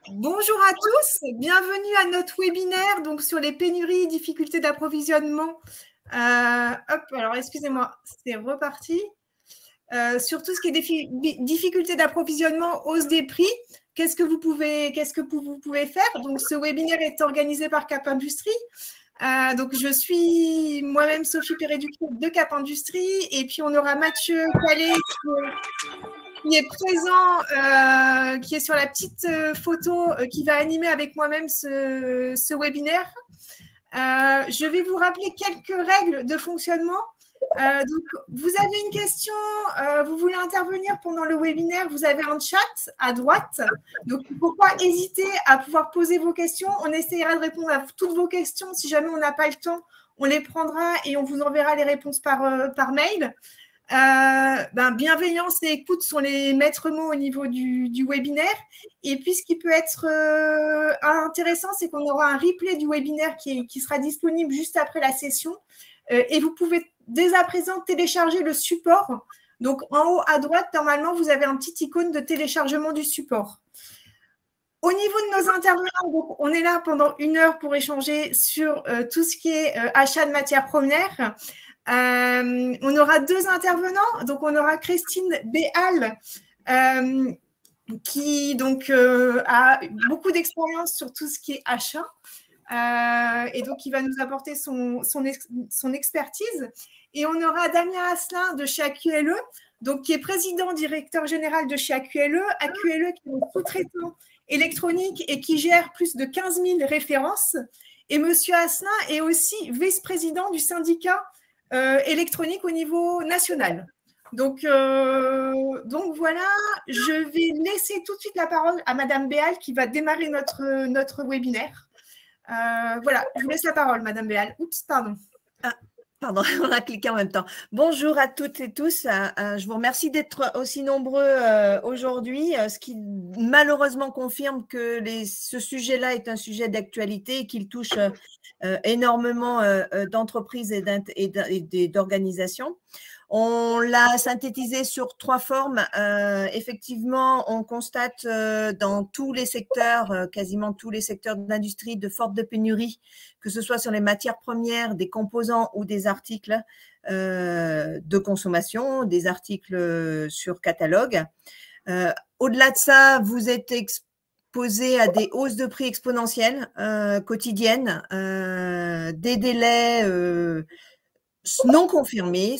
Bonjour à tous, bienvenue à notre webinaire donc sur les pénuries, difficultés d'approvisionnement. Alors excusez-moi, c'est reparti. Sur tout ce qui est difficultés d'approvisionnement, hausse des prix, qu'est-ce que vous pouvez faire? Donc ce webinaire est organisé par Cap Industrie. Donc je suis moi-même Sophie Perret-Ducrot de Cap Industrie et puis on aura Mathieu Calais qui est présent, qui est sur la petite photo, qui va animer avec moi-même ce webinaire. Je vais vous rappeler quelques règles de fonctionnement. Donc, vous avez une question, vous voulez intervenir pendant le webinaire, vous avez un chat à droite. Donc, il ne faut pas hésiter à pouvoir poser vos questions. On essaiera de répondre à toutes vos questions. Si jamais on n'a pas le temps, on les prendra et on vous enverra les réponses par mail. Bienveillance et écoute sont les maîtres mots au niveau du webinaire. Et puis, ce qui peut être intéressant, c'est qu'on aura un replay du webinaire qui sera disponible juste après la session. Et vous pouvez dès à présent télécharger le support. Donc, en haut à droite, normalement, vous avez un petit icône de téléchargement du support. Au niveau de nos intervenants, donc, on est là pendant 1 heure pour échanger sur tout ce qui est achat de matières premières. On aura 2 intervenants. Donc, on aura Christine Béal qui donc a beaucoup d'expérience sur tout ce qui est achat. Et donc, il va nous apporter son expertise. Et on aura Damien Asselin de chez AQLE, donc, qui est président directeur général de chez AQLE. AQLE qui est un sous-traitant électronique et qui gère plus de 15 000 références. Et M. Asselin est aussi vice-président du syndicat électronique au niveau national. Donc voilà, je vais laisser tout de suite la parole à Madame Béal qui va démarrer notre webinaire. Voilà, je vous laisse la parole, Madame Béal. Oups, pardon. Pardon, on a cliqué en même temps. Bonjour à toutes et tous. Je vous remercie d'être aussi nombreux aujourd'hui, ce qui malheureusement confirme que ce sujet-là est un sujet d'actualité et qu'il touche énormément d'entreprises et d'organisations. On l'a synthétisé sur 3 formes. Effectivement, on constate dans tous les secteurs, quasiment tous les secteurs d'industrie, de fortes pénuries, que ce soit sur les matières premières, des composants ou des articles de consommation, des articles sur catalogue. Au-delà de ça, vous êtes exposé à des hausses de prix exponentielles quotidiennes, des délais non confirmés,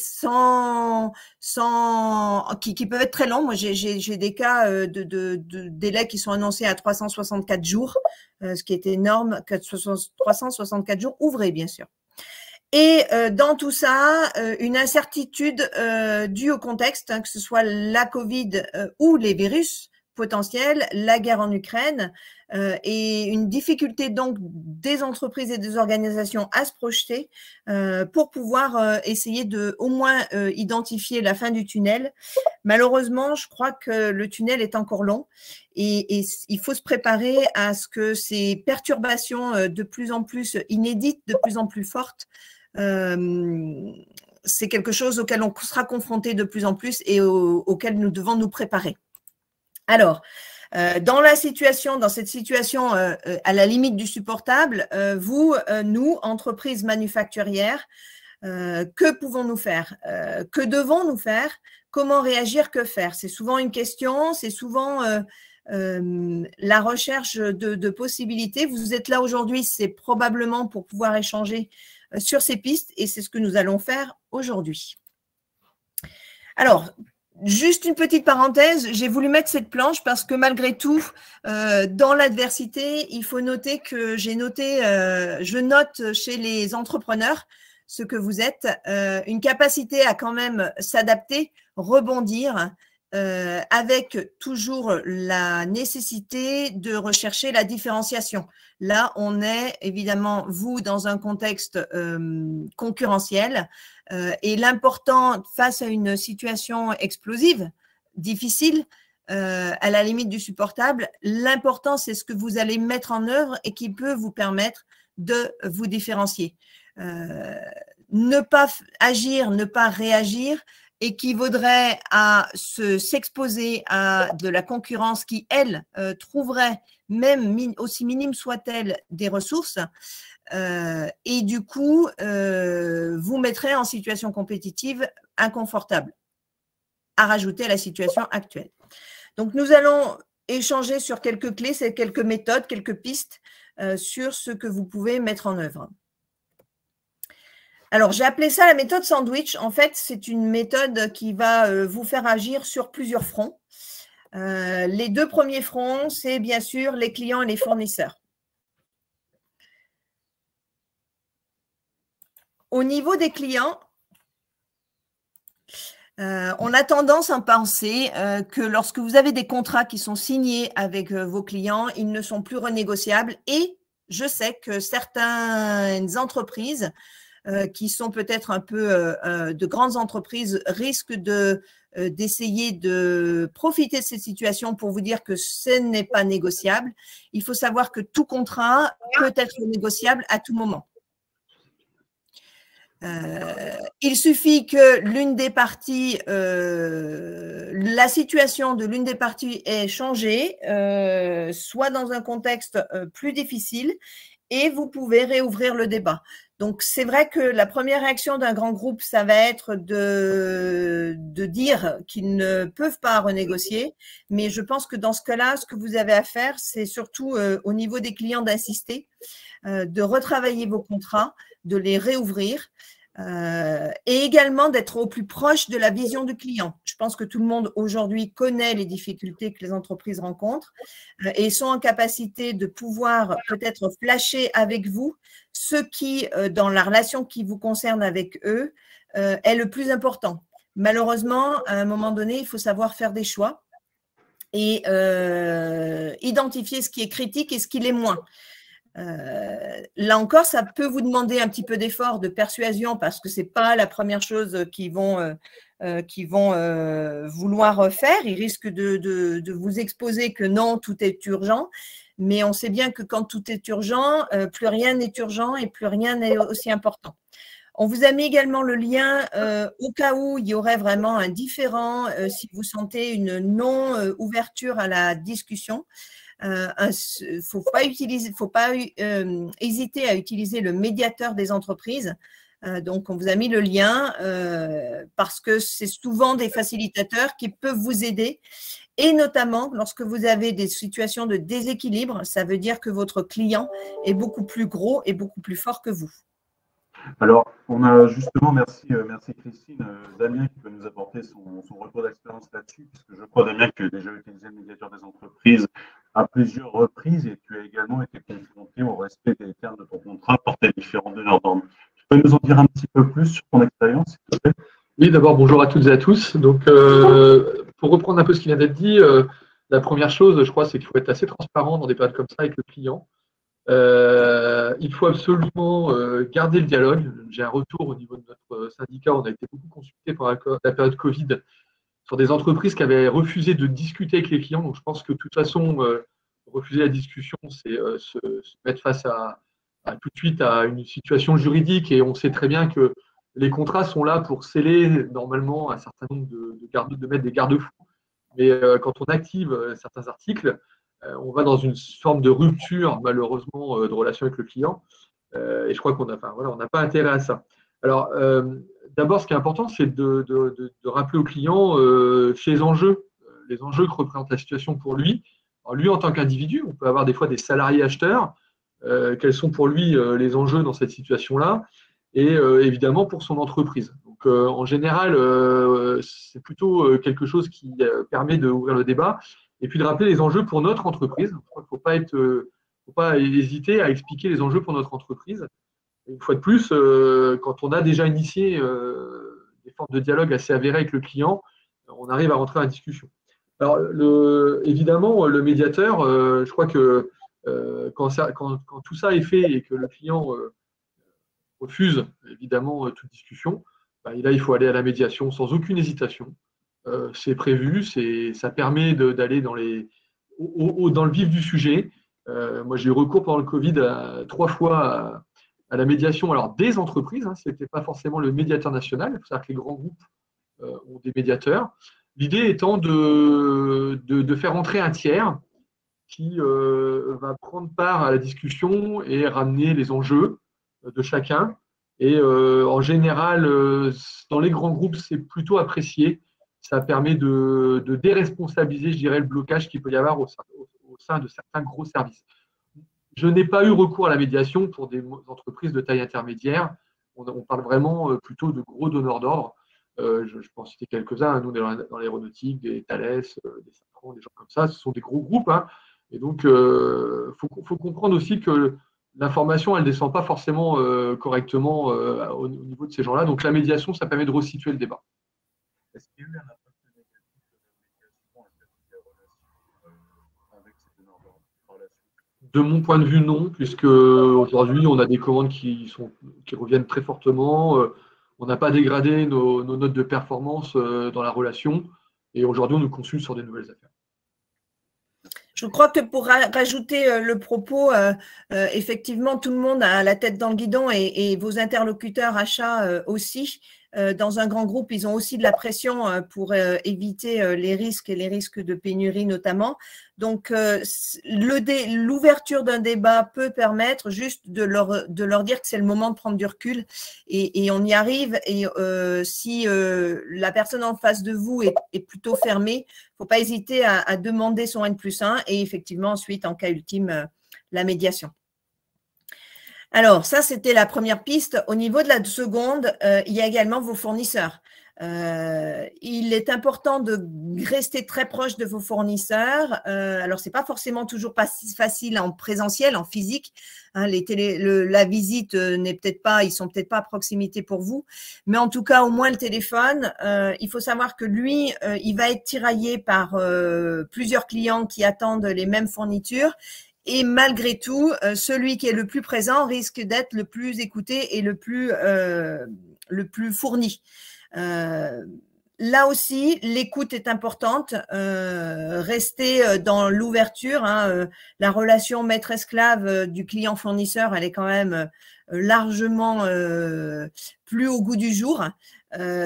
qui peuvent être très longs. Moi, j'ai des cas de délais qui sont annoncés à 364 jours, ce qui est énorme, 364 jours ouvrés, bien sûr. Et dans tout ça, une incertitude due au contexte, que ce soit la Covid ou les virus potentiels, la guerre en Ukraine, et une difficulté donc des entreprises et des organisations à se projeter pour pouvoir essayer de au moins identifier la fin du tunnel. Malheureusement, je crois que le tunnel est encore long et il faut se préparer à ce que ces perturbations de plus en plus inédites, de plus en plus fortes, c'est quelque chose auquel on sera confronté de plus en plus et auquel nous devons nous préparer. Alors, dans cette situation à la limite du supportable, nous, entreprises manufacturières, que pouvons-nous faire? Que devons-nous faire? Comment réagir? Que faire? C'est souvent une question, c'est souvent la recherche de possibilités. Vous êtes là aujourd'hui, c'est probablement pour pouvoir échanger sur ces pistes et c'est ce que nous allons faire aujourd'hui. Alors, juste une petite parenthèse, j'ai voulu mettre cette planche parce que malgré tout, dans l'adversité, il faut noter que je note chez les entrepreneurs ce que vous êtes, une capacité à quand même s'adapter, rebondir, avec toujours la nécessité de rechercher la différenciation. Là, on est évidemment, vous, dans un contexte concurrentiel et l'important face à une situation explosive, difficile, à la limite du supportable, l'important, c'est ce que vous allez mettre en œuvre et qui peut vous permettre de vous différencier. Ne pas agir, ne pas réagir équivaudrait à s'exposer à de la concurrence qui, elle, trouverait, même aussi minime soit-elle, des ressources, et du coup, vous mettrez en situation compétitive inconfortable, à rajouter à la situation actuelle. Donc, nous allons échanger sur quelques clés, quelques méthodes, quelques pistes sur ce que vous pouvez mettre en œuvre. Alors, j'ai appelé ça la méthode sandwich. En fait, c'est une méthode qui va vous faire agir sur plusieurs fronts. Les 2 premiers fronts, c'est bien sûr les clients et les fournisseurs. Au niveau des clients, on a tendance à penser que lorsque vous avez des contrats qui sont signés avec vos clients, ils ne sont plus renégociables. Et je sais que certaines entreprises qui sont peut-être un peu de grandes entreprises risquent d'essayer de profiter de cette situation pour vous dire que ce n'est pas négociable. Il faut savoir que tout contrat peut être négociable à tout moment. Il suffit que l'une des parties, la situation de l'une des parties ait changé, soit dans un contexte plus difficile, et vous pouvez réouvrir le débat. Donc, c'est vrai que la première réaction d'un grand groupe, ça va être de dire qu'ils ne peuvent pas renégocier. Mais je pense que dans ce cas-là, ce que vous avez à faire, c'est surtout au niveau des clients d'insister, de retravailler vos contrats, de les réouvrir. Et également d'être au plus proche de la vision du client. Je pense que tout le monde aujourd'hui connaît les difficultés que les entreprises rencontrent et sont en capacité de pouvoir peut-être flasher avec vous ce qui, dans la relation qui vous concerne avec eux, est le plus important. Malheureusement, à un moment donné, il faut savoir faire des choix et identifier ce qui est critique et ce qui l'est moins. Là encore, ça peut vous demander un petit peu d'effort de persuasion parce que ce n'est pas la première chose qu'ils vont vouloir faire. Ils risquent de vous exposer que non, tout est urgent. Mais on sait bien que quand tout est urgent, plus rien n'est urgent et plus rien n'est aussi important. On vous a mis également le lien au cas où il y aurait vraiment un différend, si vous sentez une non-ouverture à la discussion. Il ne faut pas hésiter à utiliser le médiateur des entreprises. Donc, on vous a mis le lien parce que c'est souvent des facilitateurs qui peuvent vous aider. Et notamment, lorsque vous avez des situations de déséquilibre, ça veut dire que votre client est beaucoup plus gros et beaucoup plus fort que vous. Alors, on a justement, merci Christine, Damien qui peut nous apporter son retour d'expérience là-dessus, puisque je crois, Damien, que tu as déjà utilisé le médiateur des entreprises à plusieurs reprises et tu as également été confronté au respect des termes de ton contrat par tes différents donneurs d'ordre. Tu peux nous en dire un petit peu plus sur ton expérience, s'il te plaît? Oui, d'abord, bonjour à toutes et à tous. Donc, pour reprendre un peu ce qui vient d'être dit, la première chose, je crois, c'est qu'il faut être assez transparent dans des périodes comme ça avec le client. Il faut absolument garder le dialogue. J'ai un retour au niveau de notre syndicat. On a été beaucoup consulté pendant la période Covid sur des entreprises qui avaient refusé de discuter avec les clients. Donc, je pense que de toute façon, refuser la discussion, c'est se mettre face à tout de suite à une situation juridique. Et on sait très bien que les contrats sont là pour sceller normalement un certain nombre de mettre des garde-fous. Mais quand on active certains articles, on va dans une forme de rupture, malheureusement, de relation avec le client. Et je crois qu'on n'a pas intérêt à ça. Alors, d'abord, ce qui est important, c'est de rappeler au client ses enjeux, les enjeux que représente la situation pour lui. Alors, lui, en tant qu'individu, on peut avoir des fois des salariés acheteurs. Quels sont pour lui les enjeux dans cette situation-là? Et évidemment, pour son entreprise. Donc, en général, c'est plutôt quelque chose qui permet d'ouvrir le débat. Et puis de rappeler les enjeux pour notre entreprise. Je crois qu'il ne faut pas hésiter à expliquer les enjeux pour notre entreprise. Et une fois de plus, quand on a déjà initié des formes de dialogue assez avérées avec le client, on arrive à rentrer en discussion. Alors, évidemment, le médiateur, je crois que quand tout ça est fait et que le client refuse évidemment toute discussion, là, il faut aller à la médiation sans aucune hésitation. C'est prévu, ça permet d'aller dans le vif du sujet. Moi, j'ai eu recours pendant le Covid 3 fois à la médiation, alors des entreprises, ce n'était pas forcément le médiateur national. Il faut savoir que les grands groupes ont des médiateurs. L'idée étant de faire entrer un tiers qui va prendre part à la discussion et ramener les enjeux de chacun. Et en général, dans les grands groupes, c'est plutôt apprécié. Ça permet de déresponsabiliser, je dirais, le blocage qu'il peut y avoir au sein de certains gros services. Je n'ai pas eu recours à la médiation pour des entreprises de taille intermédiaire. On parle vraiment plutôt de gros donneurs d'ordre. Je peux en citer quelques-uns. Nous, dans l'aéronautique, des Thales, des Safran, des gens comme ça, ce sont des gros groupes. Hein. Et donc, faut comprendre aussi que l'information, elle ne descend pas forcément correctement au niveau de ces gens-là. Donc, la médiation, ça permet de resituer le débat. Est-ce qu'il y a eu un impact négatif de la médiation avec ces donneurs d'ordre par la suite? De mon point de vue, non, puisque aujourd'hui, on a des commandes qui reviennent très fortement. On n'a pas dégradé nos notes de performance dans la relation. Et aujourd'hui, on nous consulte sur des nouvelles affaires. Je crois que pour rajouter le propos, effectivement, tout le monde a la tête dans le guidon et vos interlocuteurs achats aussi. Dans un grand groupe, ils ont aussi de la pression pour éviter les risques et les risques de pénurie notamment. Donc, l'ouverture d'un débat peut permettre juste de leur dire que c'est le moment de prendre du recul et on y arrive. Et si la personne en face de vous est plutôt fermée, il ne faut pas hésiter à demander son N+1 et effectivement ensuite, en cas ultime, la médiation. Alors, ça, c'était la première piste. Au niveau de la seconde, il y a également vos fournisseurs. Il est important de rester très proche de vos fournisseurs. Alors, ce n'est pas forcément toujours pas si facile en présentiel, en physique. Hein, la visite n'est peut-être pas, ils sont peut-être pas à proximité pour vous. Mais en tout cas, au moins le téléphone, il faut savoir que lui, il va être tiraillé par plusieurs clients qui attendent les mêmes fournitures. Et malgré tout, celui qui est le plus présent risque d'être le plus écouté et le plus fourni. Là aussi, l'écoute est importante. Rester dans l'ouverture. Hein, la relation maître-esclave du client-fournisseur, elle est quand même largement plus au goût du jour.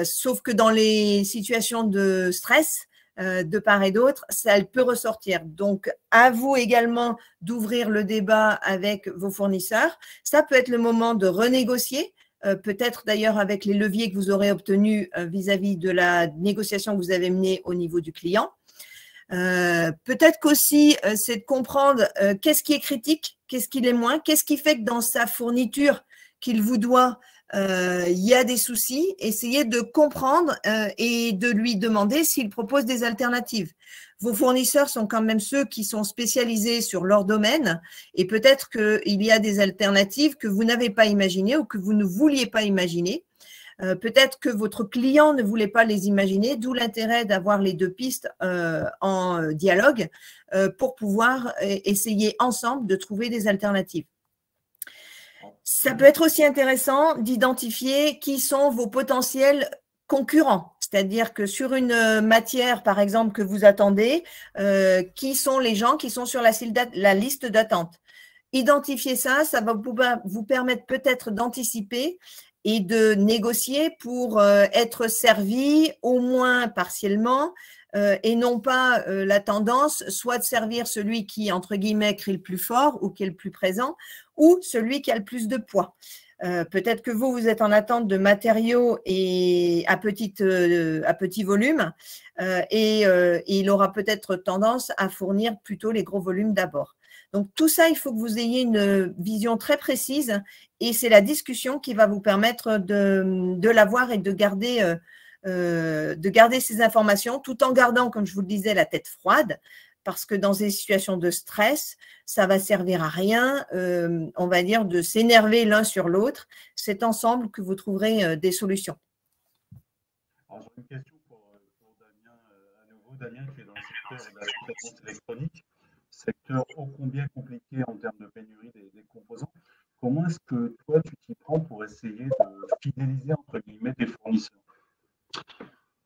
Sauf que dans les situations de stress, de part et d'autre, ça peut ressortir. Donc, à vous également d'ouvrir le débat avec vos fournisseurs. Ça peut être le moment de renégocier, peut-être d'ailleurs avec les leviers que vous aurez obtenus vis-à-vis de la négociation que vous avez menée au niveau du client. Peut-être qu'aussi, c'est de comprendre qu'est-ce qui est critique, qu'est-ce qui l'est moins, qu'est-ce qui fait que dans sa fourniture qu'il vous doit, il y a des soucis, essayez de comprendre et de lui demander s'il propose des alternatives. Vos fournisseurs sont quand même ceux qui sont spécialisés sur leur domaine et peut-être qu'il y a des alternatives que vous n'avez pas imaginées ou que vous ne vouliez pas imaginer. Peut-être que votre client ne voulait pas les imaginer, d'où l'intérêt d'avoir les deux pistes en dialogue pour pouvoir essayer ensemble de trouver des alternatives. Ça peut être aussi intéressant d'identifier qui sont vos potentiels concurrents. C'est-à-dire que sur une matière, par exemple, que vous attendez, qui sont les gens qui sont sur la liste d'attente. Identifier ça, ça va vous permettre peut-être d'anticiper et de négocier pour être servi au moins partiellement et non pas la tendance soit de servir celui qui, entre guillemets, crie le plus fort ou qui est le plus présent ou celui qui a le plus de poids. Peut-être que vous êtes en attente de matériaux et à petit volume et il aura peut-être tendance à fournir plutôt les gros volumes d'abord. Donc, tout ça, il faut que vous ayez une vision très précise et c'est la discussion qui va vous permettre de l'avoir et de garder ces informations tout en gardant, comme je vous le disais, la tête froide parce que dans des situations de stress, ça va servir à rien, on va dire, de s'énerver l'un sur l'autre. C'est ensemble que vous trouverez des solutions. Alors, j'ai une question pour Damien, à nouveau. Damien, qui est dans le secteur de la maintenance électronique, secteur ô combien compliqué en termes de pénurie des composants. Comment est-ce que toi, tu t'y prends pour essayer de fidéliser, entre guillemets, tes fournisseurs?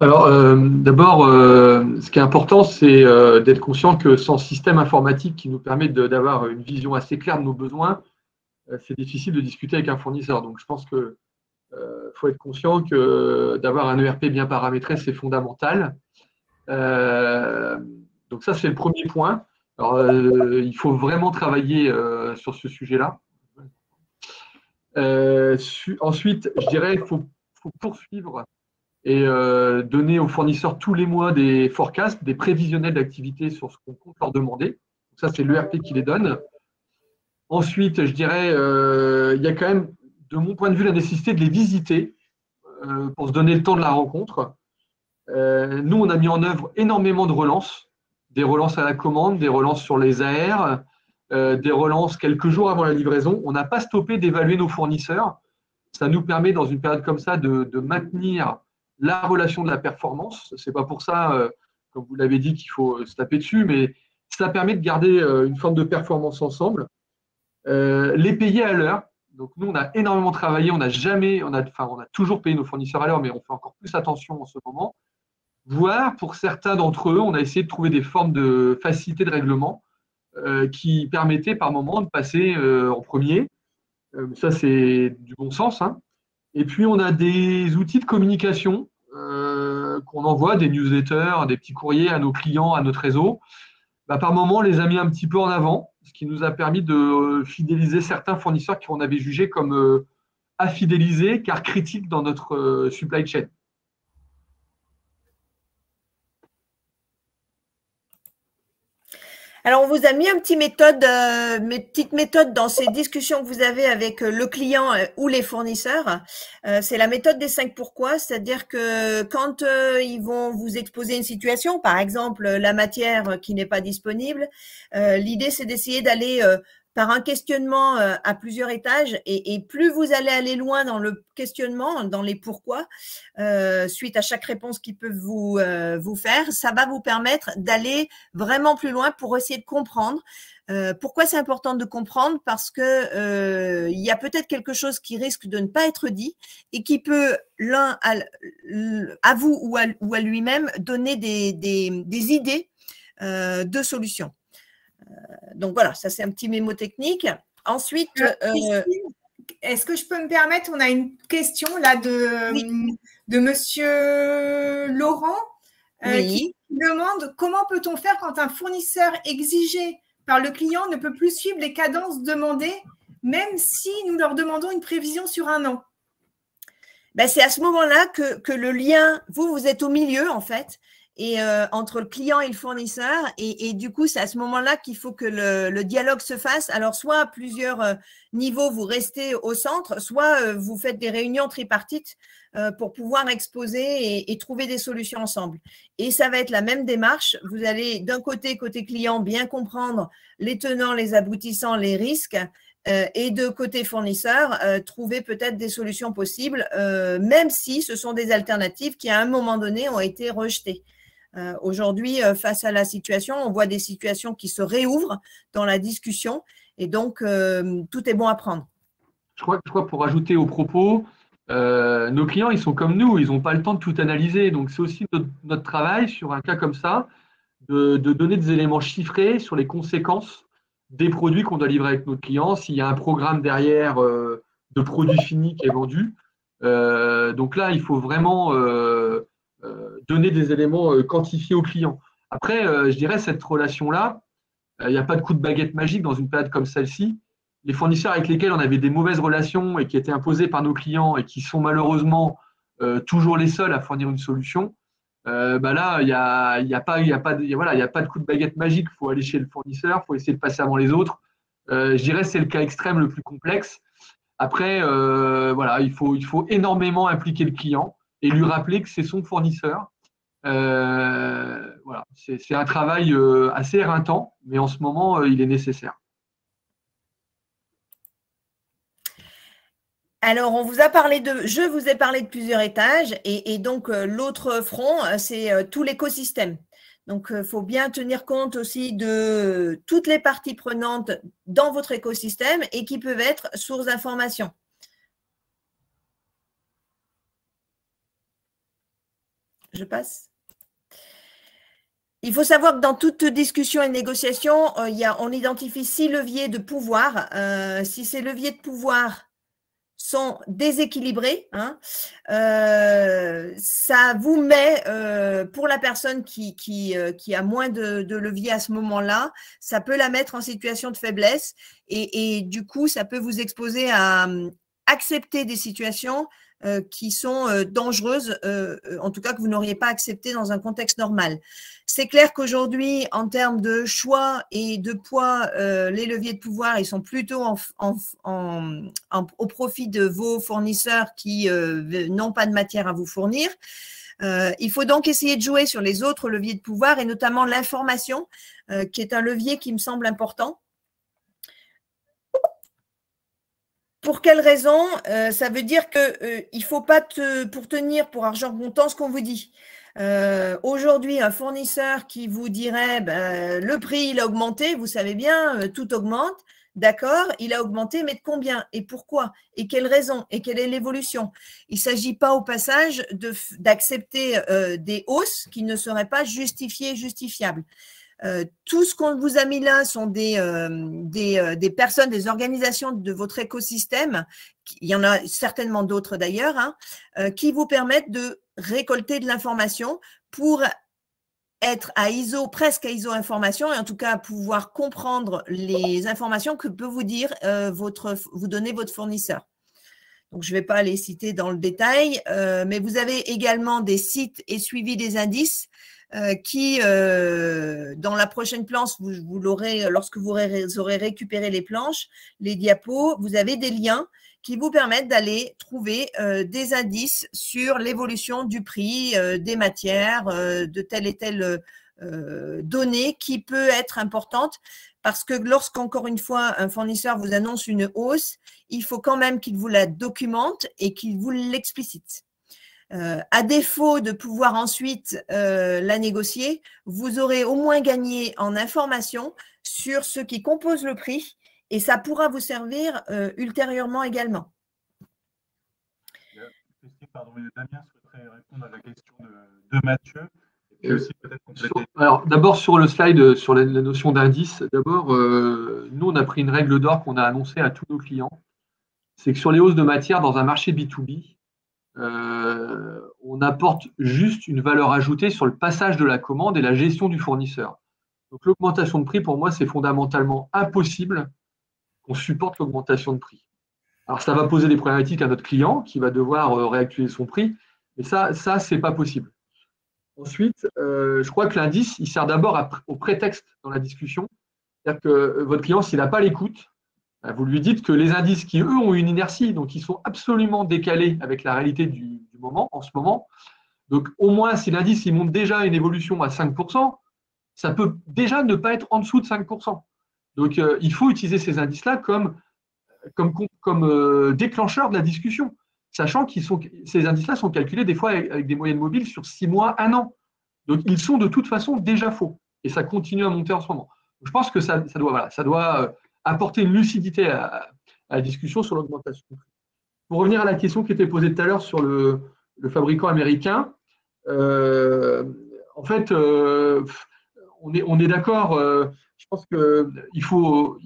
Alors, d'abord, ce qui est important, c'est d'être conscient que sans système informatique qui nous permet d'avoir une vision assez claire de nos besoins, c'est difficile de discuter avec un fournisseur. Donc, je pense que faut être conscient que d'avoir un ERP bien paramétré, c'est fondamental. Donc ça, c'est le premier point. Alors, il faut vraiment travailler sur ce sujet-là. Ensuite, je dirais qu'il faut poursuivre et donner aux fournisseurs tous les mois des forecasts, des prévisionnels d'activité sur ce qu'on compte leur demander. Donc ça, c'est l'ERP qui les donne. Ensuite, je dirais, il y a quand même, de mon point de vue, la nécessité de les visiter pour se donner le temps de la rencontre. Nous, on a mis en œuvre énormément de relances, des relances à la commande, des relances sur les AR, des relances quelques jours avant la livraison. On n'a pas stoppé d'évaluer nos fournisseurs. Ça nous permet, dans une période comme ça, de maintenir la relation de la performance. Ce n'est pas pour ça, comme vous l'avez dit, qu'il faut se taper dessus, mais ça permet de garder une forme de performance ensemble. Les payer à l'heure. Donc, nous, on a énormément travaillé. On a toujours payé nos fournisseurs à l'heure, mais on fait encore plus attention en ce moment. Voire, pour certains d'entre eux, on a essayé de trouver des formes de facilité de règlement qui permettaient par moment de passer en premier. Ça, c'est du bon sens. Hein. Et puis, on a des outils de communication qu'on envoie, des newsletters, des petits courriers à nos clients, à notre réseau. Par moment, on les a mis un petit peu en avant, ce qui nous a permis de fidéliser certains fournisseurs qu'on avait jugés comme à fidéliser, car critiques dans notre supply chain. Alors, on vous a mis une petite méthode dans ces discussions que vous avez avec le client ou les fournisseurs. C'est la méthode des 5 pourquoi, c'est-à-dire que quand ils vont vous exposer une situation, par exemple la matière qui n'est pas disponible, l'idée c'est d'essayer d'aller par un questionnement à plusieurs étages et plus vous allez aller loin dans le questionnement, dans les pourquoi, suite à chaque réponse qu'ils peuvent vous faire, ça va vous permettre d'aller vraiment plus loin pour essayer de comprendre. Pourquoi c'est important de comprendre? Parce que il y a peut-être quelque chose qui risque de ne pas être dit et qui peut l'un à vous ou à lui-même donner des idées de solutions. Donc voilà, ça c'est un petit mémo technique. Ensuite, est-ce que je peux me permettre, on a une question là de monsieur Laurent qui demande comment peut-on faire quand un fournisseur exigé par le client ne peut plus suivre les cadences demandées, même si nous leur demandons une prévision sur un an? C'est à ce moment-là que le lien, vous êtes au milieu en fait, et entre le client et le fournisseur, et du coup, c'est à ce moment-là qu'il faut que le dialogue se fasse. Alors, soit à plusieurs niveaux, vous restez au centre, soit vous faites des réunions tripartites pour pouvoir exposer et trouver des solutions ensemble. Et ça va être la même démarche. Vous allez, d'un côté client, bien comprendre les tenants, les aboutissants, les risques, et de côté fournisseur, trouver peut-être des solutions possibles, même si ce sont des alternatives qui, à un moment donné, ont été rejetées. Aujourd'hui, face à la situation, on voit des situations qui se réouvrent dans la discussion et donc tout est bon à prendre. Je crois pour ajouter au propos, nos clients, ils sont comme nous, ils n'ont pas le temps de tout analyser. Donc, c'est aussi notre travail sur un cas comme ça, de donner des éléments chiffrés sur les conséquences des produits qu'on doit livrer avec notre client, s'il y a un programme derrière de produits finis qui est vendu. Donc là, il faut vraiment donner des éléments quantifiés aux clients. Après, je dirais, cette relation-là, il n'y a pas de coup de baguette magique dans une période comme celle-ci. Les fournisseurs avec lesquels on avait des mauvaises relations et qui étaient imposés par nos clients et qui sont malheureusement toujours les seuls à fournir une solution, là, il n'y a pas de coup de baguette magique. Il faut aller chez le fournisseur, il faut essayer de passer avant les autres. Je dirais que c'est le cas extrême le plus complexe. Après, il faut énormément impliquer le client et lui rappeler que c'est son fournisseur. C'est un travail assez éreintant, mais en ce moment, il est nécessaire. Alors, je vous ai parlé de plusieurs étages et donc l'autre front, c'est tout l'écosystème. Donc, il faut bien tenir compte aussi de toutes les parties prenantes dans votre écosystème et qui peuvent être source d'information. Je passe. Il faut savoir que dans toute discussion et négociation, on identifie 6 leviers de pouvoir. Si ces leviers de pouvoir sont déséquilibrés, hein, ça vous met, pour la personne qui a moins de levier à ce moment-là, ça peut la mettre en situation de faiblesse et du coup, ça peut vous exposer à accepter des situations qui sont dangereuses, en tout cas que vous n'auriez pas acceptées dans un contexte normal. C'est clair qu'aujourd'hui, en termes de choix et de poids, les leviers de pouvoir, ils sont plutôt au profit de vos fournisseurs qui n'ont pas de matière à vous fournir. Il faut donc essayer de jouer sur les autres leviers de pouvoir et notamment l'information, qui est un levier qui me semble important. Pour quelle raison? Ça veut dire qu'il ne faut pas pour tenir pour argent comptant ce qu'on vous dit. Aujourd'hui, un fournisseur qui vous dirait le prix il a augmenté, vous savez bien, tout augmente, d'accord, il a augmenté, mais de combien et pourquoi et quelle raison et quelle est l'évolution? Il ne s'agit pas au passage d'accepter des hausses qui ne seraient pas justifiées, justifiables. Tout ce qu'on vous a mis là sont des personnes, des organisations de votre écosystème, il y en a certainement d'autres d'ailleurs, hein, qui vous permettent de récolter de l'information pour être à ISO, presque à ISO information, et en tout cas pouvoir comprendre les informations que peut vous dire vous donner votre fournisseur. Donc, je ne vais pas les citer dans le détail, mais vous avez également des sites et suivi des indices qui, dans la prochaine planche, vous l'aurez, lorsque vous aurez récupéré les planches, les diapos, vous avez des liens qui vous permettent d'aller trouver des indices sur l'évolution du prix, des matières, de telle et telle donnée qui peut être importante parce que lorsqu'encore une fois, un fournisseur vous annonce une hausse, il faut quand même qu'il vous la documente et qu'il vous l'explicite. À défaut de pouvoir ensuite la négocier, vous aurez au moins gagné en information sur ce qui compose le prix et ça pourra vous servir ultérieurement également. Christine, pardon, Damien souhaiterait répondre à la question de Mathieu. Et aussi peut-être compléter. Alors, d'abord, sur le slide, sur la notion d'indice, d'abord, nous, on a pris une règle d'or qu'on a annoncée à tous nos clients. C'est que sur les hausses de matière dans un marché B2B, on apporte juste une valeur ajoutée sur le passage de la commande et la gestion du fournisseur. Donc, l'augmentation de prix, pour moi, c'est fondamentalement impossible qu'on supporte l'augmentation de prix. Alors, ça va poser des problématiques à notre client qui va devoir réactualiser son prix, mais ça c'est pas possible. Ensuite, je crois que l'indice, il sert d'abord au prétexte dans la discussion. C'est-à-dire que votre client, s'il n'a pas l'écoute, vous lui dites que les indices qui, eux, ont une inertie, donc ils sont absolument décalés avec la réalité du moment, en ce moment. Donc, au moins, si l'indice il monte déjà une évolution à 5%, ça peut déjà ne pas être en dessous de 5%. Donc, il faut utiliser ces indices-là comme déclencheur de la discussion, sachant que ces indices-là sont calculés des fois avec des moyennes mobiles sur 6 mois, 1 an. Donc, ils sont de toute façon déjà faux. Et ça continue à monter en ce moment. Donc, je pense que ça doit apporter une lucidité à la discussion sur l'augmentation. Pour revenir à la question qui était posée tout à l'heure sur le fabricant américain, en fait, on est d'accord. Je pense qu'il faut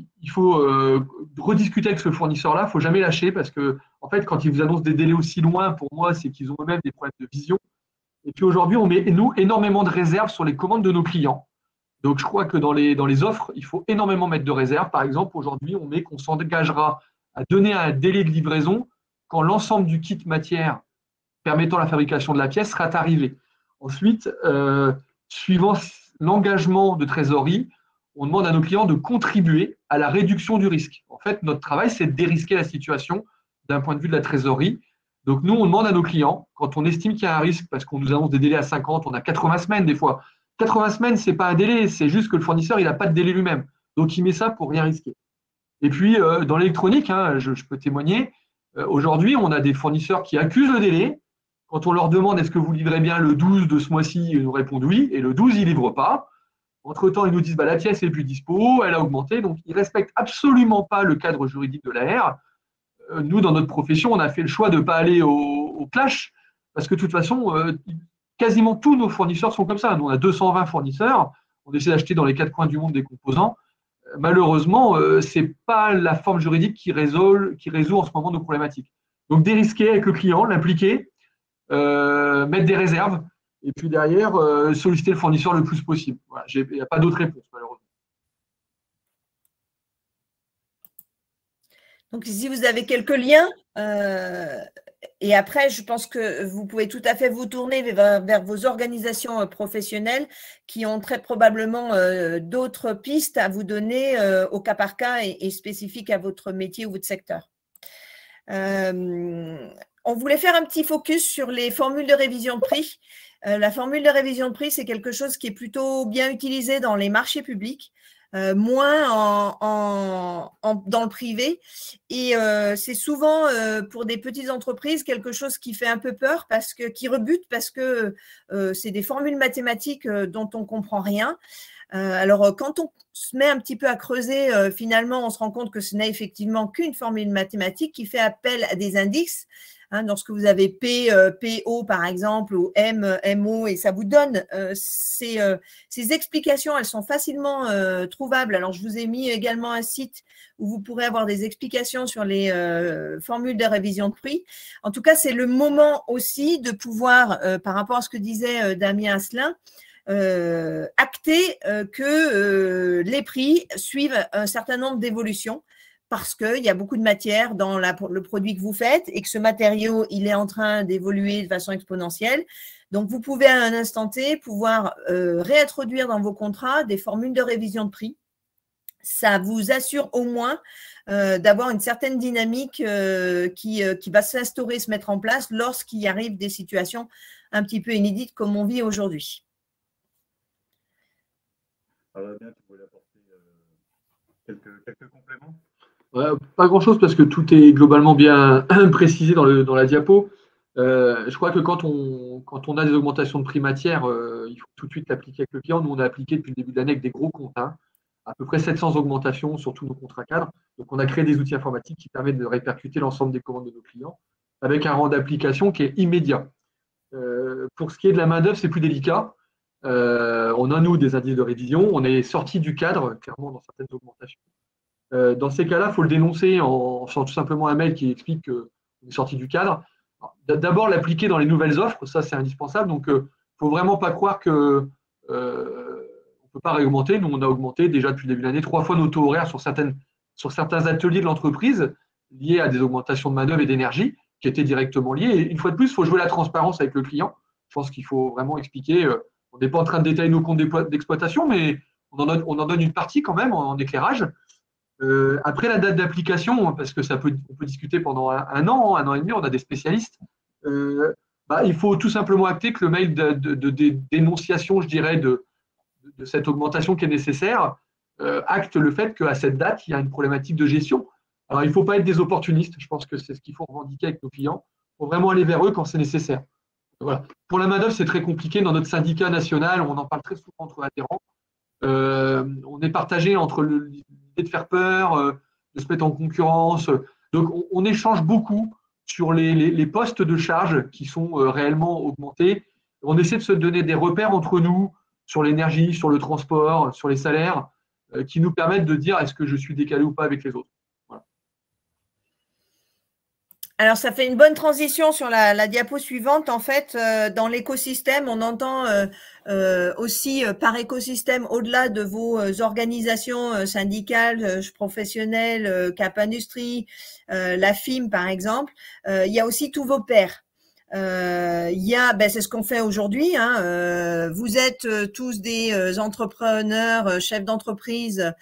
rediscuter avec ce fournisseur-là. Il ne faut jamais lâcher parce que, en fait, quand ils vous annoncent des délais aussi loin, pour moi, c'est qu'ils ont eux-mêmes des problèmes de vision. Et puis aujourd'hui, on met, nous, énormément de réserves sur les commandes de nos clients. Donc, je crois que dans les offres, il faut énormément mettre de réserves. Par exemple, aujourd'hui, on met qu'on s'engagera à donner un délai de livraison quand l'ensemble du kit matière permettant la fabrication de la pièce sera arrivé. Ensuite, suivant l'engagement de trésorerie, on demande à nos clients de contribuer à la réduction du risque. En fait, notre travail, c'est de dérisquer la situation d'un point de vue de la trésorerie. Donc, nous, on demande à nos clients, quand on estime qu'il y a un risque, parce qu'on nous annonce des délais à 50, on a 80 semaines des fois. 80 semaines, ce n'est pas un délai, c'est juste que le fournisseur, il n'a pas de délai lui-même. Donc, il met ça pour rien risquer. Et puis, dans l'électronique, je peux témoigner, aujourd'hui, on a des fournisseurs qui accusent le délai. Quand on leur demande est-ce que vous livrez bien le 12 de ce mois-ci, ils nous répondent oui, et le 12, ils ne livrent pas. Entre-temps, ils nous disent la pièce n'est plus dispo, elle a augmenté. Donc, ils ne respectent absolument pas le cadre juridique de l'AR. Nous, dans notre profession, on a fait le choix de ne pas aller au clash parce que de toute façon, quasiment tous nos fournisseurs sont comme ça. Nous, on a 220 fournisseurs. On essaie d'acheter dans les 4 coins du monde des composants. Malheureusement, ce n'est pas la forme juridique qui résout en ce moment nos problématiques. Donc, dérisquer avec le client, l'impliquer, mettre des réserves, et puis derrière, solliciter le fournisseur le plus possible. Voilà, il n'y a pas d'autre réponse, malheureusement. Donc, si vous avez quelques liens, et après, je pense que vous pouvez tout à fait vous tourner vers vos organisations professionnelles qui ont très probablement d'autres pistes à vous donner au cas par cas et spécifiques à votre métier ou votre secteur. On voulait faire un petit focus sur les formules de révision de prix. La formule de révision de prix, c'est quelque chose qui est plutôt bien utilisé dans les marchés publics. Moins dans le privé. Et c'est souvent pour des petites entreprises quelque chose qui fait un peu peur, qui rebute parce que c'est des formules mathématiques dont on ne comprend rien. Alors, quand on se met un petit peu à creuser, finalement, on se rend compte que ce n'est effectivement qu'une formule mathématique qui fait appel à des indices. Lorsque vous avez P, PO par exemple, ou M, MO, et ça vous donne ces explications, elles sont facilement trouvables. Alors, je vous ai mis également un site où vous pourrez avoir des explications sur les formules de révision de prix. En tout cas, c'est le moment aussi de pouvoir, par rapport à ce que disait Damien Asselin, acter que les prix suivent un certain nombre d'évolutions, parce qu'il y a beaucoup de matière dans le produit que vous faites et que ce matériau, il est en train d'évoluer de façon exponentielle. Donc, vous pouvez à un instant T pouvoir réintroduire dans vos contrats des formules de révision de prix. Ça vous assure au moins d'avoir une certaine dynamique qui va s'instaurer, se mettre en place lorsqu'il arrive des situations un petit peu inédites comme on vit aujourd'hui. Alors, bien, tu voulais apporter quelques compléments? Ouais, pas grand-chose parce que tout est globalement bien précisé dans la diapo. Je crois que quand on a des augmentations de prix matière, il faut tout de suite l'appliquer avec le client. Nous, on a appliqué depuis le début de l'année avec des gros comptes, à peu près 700 augmentations sur tous nos contrats cadres. Donc, on a créé des outils informatiques qui permettent de répercuter l'ensemble des commandes de nos clients avec un rang d'application qui est immédiat. Pour ce qui est de la main-d'œuvre, c'est plus délicat. On a, nous, des indices de révision. On est sorti du cadre, clairement, dans certaines augmentations. Dans ces cas-là, il faut le dénoncer en faisant tout simplement un mail qui explique qu'on est sorti du cadre. D'abord, l'appliquer dans les nouvelles offres, ça, c'est indispensable. Donc, il ne faut vraiment pas croire qu'on ne peut pas réaugmenter. Nous, on a augmenté déjà depuis le début de l'année 3 fois nos taux horaires sur certains ateliers de l'entreprise liés à des augmentations de main-d'œuvre et d'énergie qui étaient directement liées. Et une fois de plus, il faut jouer la transparence avec le client. Je pense qu'il faut vraiment expliquer. On n'est pas en train de détailler nos comptes d'exploitation, mais on en donne une partie quand même en éclairage. Après la date d'application, parce que on peut discuter pendant un an et demi, on a des spécialistes. Il faut tout simplement acter que le mail de dénonciation, je dirais, de cette augmentation qui est nécessaire, acte le fait qu'à cette date, il y a une problématique de gestion. Alors, il ne faut pas être des opportunistes. Je pense que c'est ce qu'il faut revendiquer avec nos clients. Il faut vraiment aller vers eux quand c'est nécessaire. Voilà. Pour la main-d'œuvre, c'est très compliqué. Dans notre syndicat national, on en parle très souvent entre adhérents. On est partagé entre l'idée de faire peur, de se mettre en concurrence. Donc, on échange beaucoup sur les postes de charge qui sont réellement augmentés. On essaie de se donner des repères entre nous sur l'énergie, sur le transport, sur les salaires, qui nous permettent de dire est-ce que je suis décalé ou pas avec les autres. Voilà. Alors, ça fait une bonne transition sur la diapo suivante. En fait, dans l'écosystème, on entend aussi par écosystème, au-delà de vos organisations syndicales, professionnelles, Cap Industrie, la FIM par exemple, il y a aussi tous vos pairs. C'est ce qu'on fait aujourd'hui. Vous êtes tous des entrepreneurs, chefs d'entreprise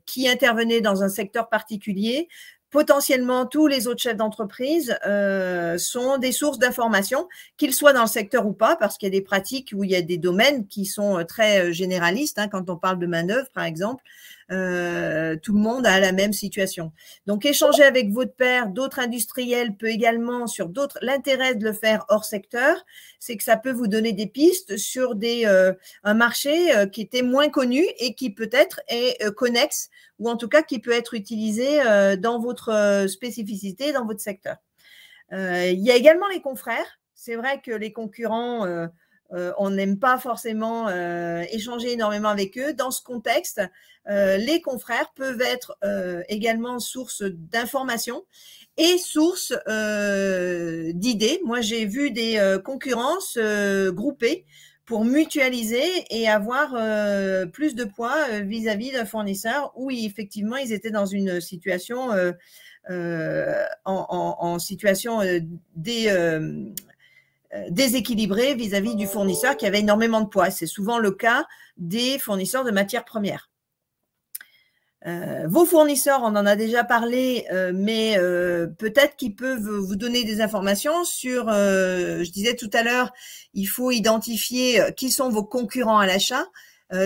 qui intervenez dans un secteur particulier. Potentiellement, tous les autres chefs d'entreprise sont des sources d'information, qu'ils soient dans le secteur ou pas, parce qu'il y a des pratiques où il y a des domaines qui sont très généralistes. Quand on parle de main-d'œuvre, par exemple, tout le monde a la même situation. Donc, échanger avec votre pair, d'autres industriels peut également, sur d'autres, l'intérêt de le faire hors secteur, c'est que ça peut vous donner des pistes sur un marché qui était moins connu et qui peut-être est connexe, ou en tout cas qui peut être utilisé dans votre spécificité, dans votre secteur. Il y a également les confrères. C'est vrai que les concurrents on n'aime pas forcément échanger énormément avec eux. Dans ce contexte, les confrères peuvent être également source d'informations et source d'idées. Moi, j'ai vu des concurrences groupées pour mutualiser et avoir plus de poids vis-à-vis d'un fournisseur où effectivement ils étaient dans une situation en situation déséquilibrée vis-à-vis du fournisseur qui avait énormément de poids. C'est souvent le cas des fournisseurs de matières premières. Vos fournisseurs, on en a déjà parlé, mais peut-être qu'ils peuvent vous donner des informations sur, je disais tout à l'heure, il faut identifier qui sont vos concurrents à l'achat.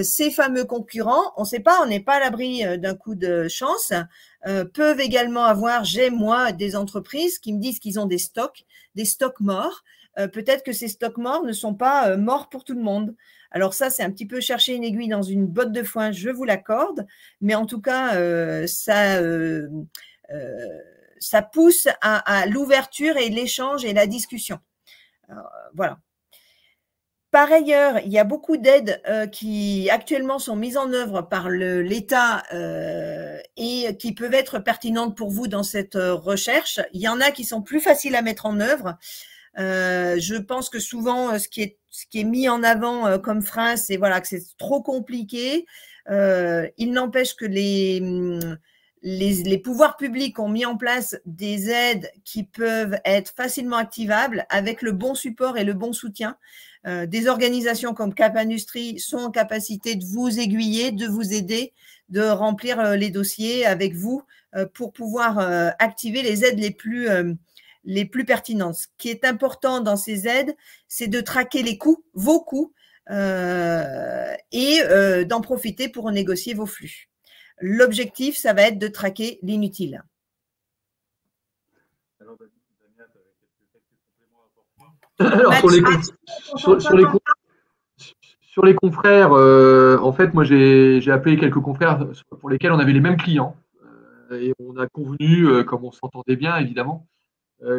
Ces fameux concurrents, on ne sait pas, on n'est pas à l'abri d'un coup de chance, peuvent également avoir, j'ai moi, des entreprises qui me disent qu'ils ont des stocks morts. Peut-être que ces stocks morts ne sont pas morts pour tout le monde. Alors ça, c'est un petit peu chercher une aiguille dans une botte de foin, je vous l'accorde, mais en tout cas, ça pousse à l'ouverture et l'échange et la discussion. Alors, voilà. Par ailleurs, il y a beaucoup d'aides qui actuellement sont mises en œuvre par l'État et qui peuvent être pertinentes pour vous dans cette recherche. Il y en a qui sont plus faciles à mettre en œuvre. Je pense que souvent, ce qui est mis en avant comme frein, c'est voilà, que c'est trop compliqué. Il n'empêche que les pouvoirs publics ont mis en place des aides qui peuvent être facilement activables avec le bon support et le bon soutien. Des organisations comme Cap Industrie sont en capacité de vous aiguiller, de vous aider, de remplir les dossiers avec vous pour pouvoir activer les aides les plus pertinentes. Ce qui est important dans ces aides, c'est de traquer les coûts, vos coûts, et d'en profiter pour négocier vos flux. L'objectif, ça va être de traquer l'inutile. Alors, sur les confrères, en fait, moi, j'ai appelé quelques confrères pour lesquels on avait les mêmes clients. Et on a convenu, comme on s'entendait bien, évidemment,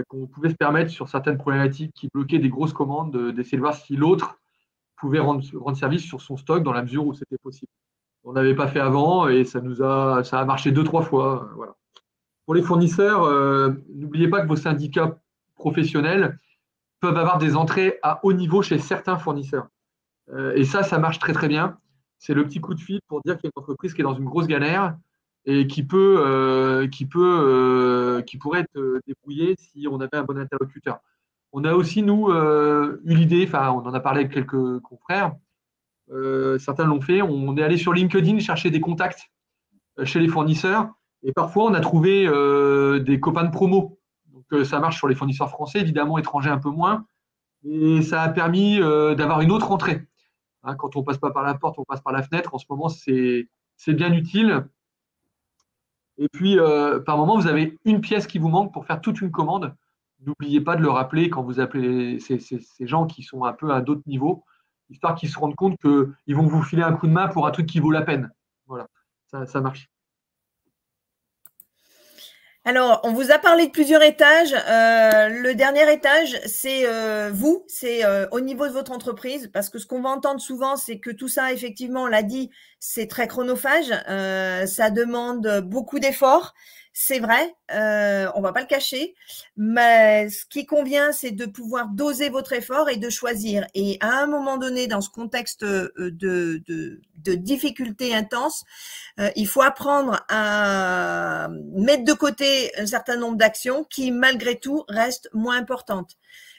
qu'on pouvait se permettre, sur certaines problématiques qui bloquaient des grosses commandes, d'essayer de voir si l'autre pouvait rendre service sur son stock dans la mesure où c'était possible. On n'avait pas fait avant et ça a marché 2-3 fois. Voilà. Pour les fournisseurs, n'oubliez pas que vos syndicats professionnels peuvent avoir des entrées à haut niveau chez certains fournisseurs. Et ça marche très très bien. C'est le petit coup de fil pour dire qu'il y a une entreprise qui est dans une grosse galère et qui pourrait être débrouillée si on avait un bon interlocuteur. On a aussi, nous, eu l'idée, enfin, on en a parlé avec quelques confrères, certains l'ont fait, on est allé sur LinkedIn chercher des contacts chez les fournisseurs et parfois on a trouvé des copains de promo. Donc ça marche sur les fournisseurs français, évidemment étrangers un peu moins, et ça a permis d'avoir une autre entrée. Hein, quand on ne passe pas par la porte, on passe par la fenêtre. En ce moment, c'est bien utile. Et puis, par moment, vous avez une pièce qui vous manque pour faire toute une commande. N'oubliez pas de le rappeler quand vous appelez ces gens qui sont un peu à d'autres niveaux, histoire qu'ils se rendent compte qu'ils vont vous filer un coup de main pour un truc qui vaut la peine. Voilà, ça marche. Alors, on vous a parlé de plusieurs étages. Le dernier étage, c'est vous, c'est au niveau de votre entreprise, parce que ce qu'on va entendre souvent, c'est que tout ça, effectivement, on l'a dit, c'est très chronophage, ça demande beaucoup d'efforts. C'est vrai, on va pas le cacher, mais ce qui convient, c'est de pouvoir doser votre effort et de choisir. Et à un moment donné, dans ce contexte de difficultés intenses, il faut apprendre à mettre de côté un certain nombre d'actions qui, malgré tout, restent moins importantes.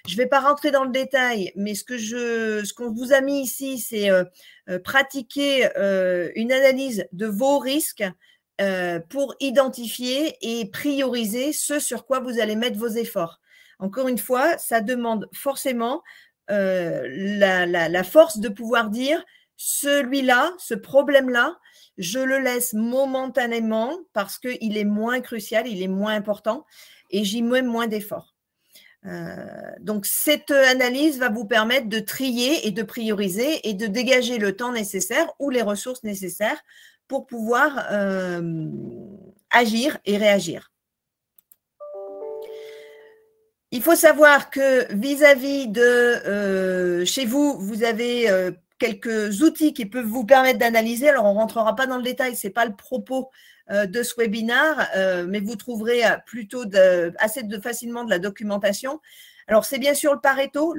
Je ne vais pas rentrer dans le détail, mais ce qu'on vous a mis ici, c'est pratiquer une analyse de vos risques pour identifier et prioriser ce sur quoi vous allez mettre vos efforts. Encore une fois, ça demande forcément la force de pouvoir dire celui-là, ce problème-là, je le laisse momentanément parce qu'il est moins crucial, il est moins important et j'y mets moins d'efforts. Donc, cette analyse va vous permettre de trier et de prioriser et de dégager le temps nécessaire ou les ressources nécessaires pour pouvoir agir et réagir. Il faut savoir que vis-à-vis de chez vous, vous avez quelques outils qui peuvent vous permettre d'analyser. Alors, on ne rentrera pas dans le détail, ce n'est pas le propos de ce webinaire, mais vous trouverez plutôt assez facilement de la documentation. Alors, c'est bien sûr le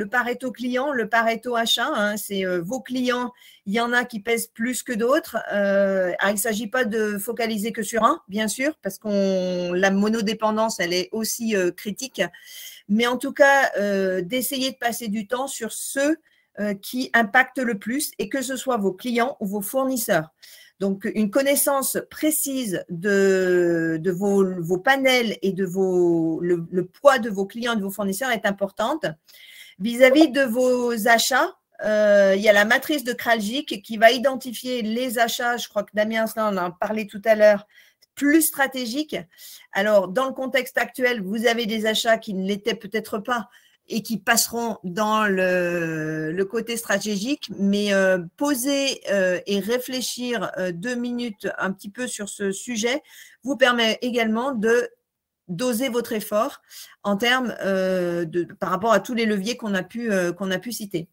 Pareto client, le Pareto achat. Hein, c'est vos clients, il y en a qui pèsent plus que d'autres. Il ne s'agit pas de focaliser que sur un, bien sûr, parce que la monodépendance, elle est aussi critique. Mais en tout cas, d'essayer de passer du temps sur ceux qui impactent le plus, et que ce soit vos clients ou vos fournisseurs. Donc, une connaissance précise de vos panels et de le poids de vos clients et de vos fournisseurs est importante. Vis-à-vis de vos achats, il y a la matrice de Kraljic qui va identifier les achats, je crois que Damien en a parlé tout à l'heure, plus stratégiques. Alors, dans le contexte actuel, vous avez des achats qui ne l'étaient peut-être pas et qui passeront dans le côté stratégique, mais poser et réfléchir 2 minutes un petit peu sur ce sujet vous permet également de doser votre effort en termes par rapport à tous les leviers qu'on a pu citer.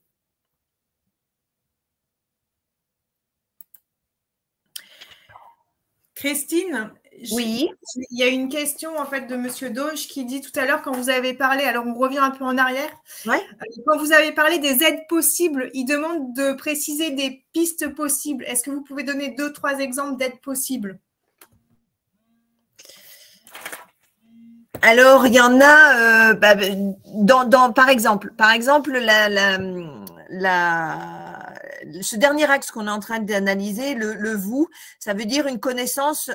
Christine, oui. Il y a une question en fait de Monsieur Doge qui dit tout à l'heure, quand vous avez parlé, alors on revient un peu en arrière, ouais. Quand vous avez parlé des aides possibles, il demande de préciser des pistes possibles. Est-ce que vous pouvez donner 2-3 exemples d'aides possibles? Alors, il y en a, par exemple, ce dernier axe qu'on est en train d'analyser, le vous, ça veut dire une connaissance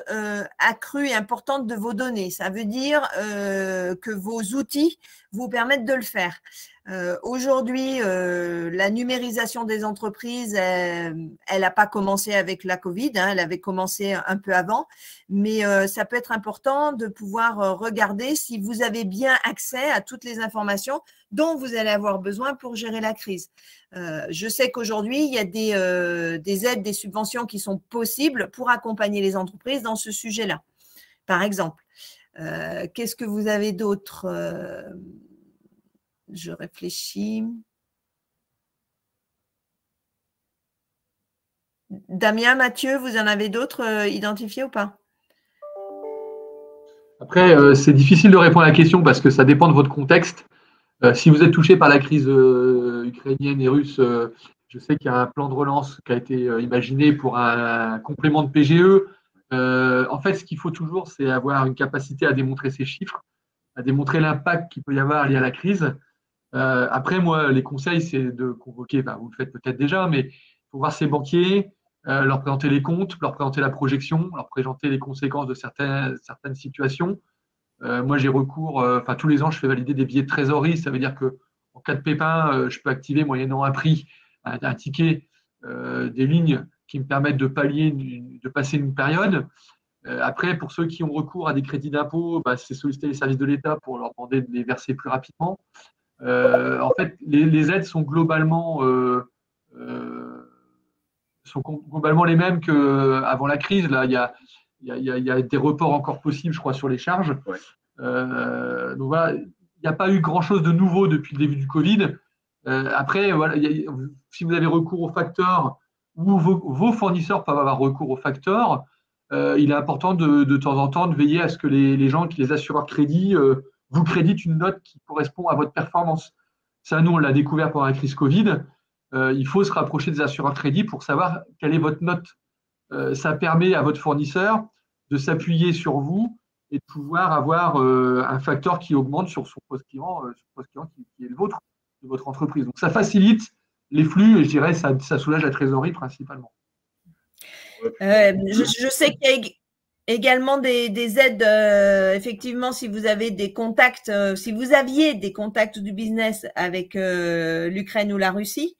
accrue et importante de vos données. Ça veut dire que vos outils vous permettent de le faire. Aujourd'hui, la numérisation des entreprises, elle n'a pas commencé avec la Covid, hein, elle avait commencé un peu avant, mais ça peut être important de pouvoir regarder si vous avez bien accès à toutes les informations dont vous allez avoir besoin pour gérer la crise. Je sais qu'aujourd'hui, il y a des aides, des subventions qui sont possibles pour accompagner les entreprises dans ce sujet-là. Par exemple, qu'est-ce que vous avez d'autre ? Je réfléchis. Damien, Mathieu, vous en avez d'autres identifiés ou pas? Après, c'est difficile de répondre à la question parce que ça dépend de votre contexte. Si vous êtes touché par la crise ukrainienne et russe, je sais qu'il y a un plan de relance qui a été imaginé pour un complément de PGE. En fait, ce qu'il faut toujours, c'est avoir une capacité à démontrer ces chiffres, à démontrer l'impact qu'il peut y avoir lié à la crise. Après, moi, les conseils, c'est de convoquer, vous le faites peut-être déjà, mais il faut voir ses banquiers, leur présenter les comptes, leur présenter la projection, leur présenter les conséquences de certaines situations. Moi, j'ai recours, tous les ans, je fais valider des billets de trésorerie. Ça veut dire qu'en cas de pépin, je peux activer, moyennant un prix, un ticket, des lignes qui me permettent de pallier, de passer une période. Après, pour ceux qui ont recours à des crédits d'impôt, c'est solliciter les services de l'État pour leur demander de les verser plus rapidement. En fait, les aides sont globalement les mêmes qu'avant la crise. Là, il y a des reports encore possibles, je crois, sur les charges. Ouais. Donc voilà, il n'y a pas eu grand-chose de nouveau depuis le début du Covid. Après, voilà, si vous avez recours au facteur ou vos fournisseurs peuvent avoir recours au facteur, il est important de temps en temps de veiller à ce que les gens, les assureurs crédit, vous créditent une note qui correspond à votre performance. Ça, nous, on l'a découvert pendant la crise Covid. Il faut se rapprocher des assureurs crédit pour savoir quelle est votre note. Ça permet à votre fournisseur de s'appuyer sur vous et de pouvoir avoir un facteur qui augmente sur son poste client qui est le vôtre, de votre entreprise. Donc, ça facilite les flux et je dirais ça soulage la trésorerie principalement. Je sais qu'il y a également des aides, effectivement, si vous avez des contacts, si vous aviez des contacts du business avec l'Ukraine ou la Russie.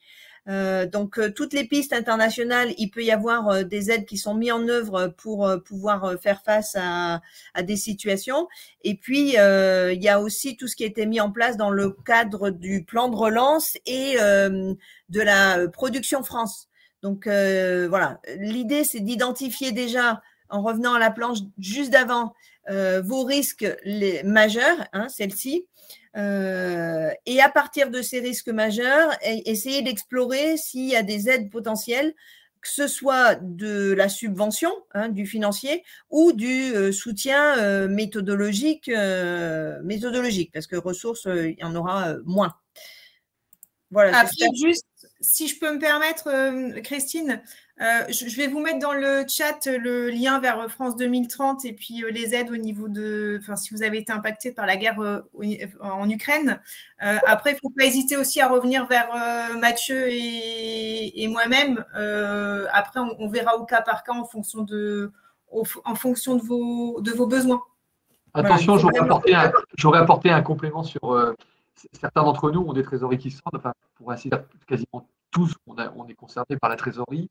Donc, toutes les pistes internationales, il peut y avoir des aides qui sont mises en œuvre pour pouvoir faire face à des situations. Et puis, il y a aussi tout ce qui a été mis en place dans le cadre du plan de relance et de la production France. Donc, voilà, l'idée, c'est d'identifier déjà, en revenant à la planche juste d'avant, vos risques majeurs, celle-ci. Et à partir de ces risques majeurs, essayer d'explorer s'il y a des aides potentielles, que ce soit de la subvention, hein, du financier, ou du soutien méthodologique, parce que ressources, il y en aura moins. Voilà. Après, juste, si je peux me permettre, Christine, je vais vous mettre dans le chat le lien vers France 2030 et puis les aides au niveau de, enfin, si vous avez été impacté par la guerre en Ukraine. Après, il ne faut pas hésiter aussi à revenir vers Mathieu et moi-même. Après, on verra au cas par cas en fonction de vos besoins. Attention, voilà, j'aurais apporté un complément sur certains d'entre nous ont des trésoreries qui sortent, enfin, pour ainsi dire, quasiment tous, on est concernés par la trésorerie.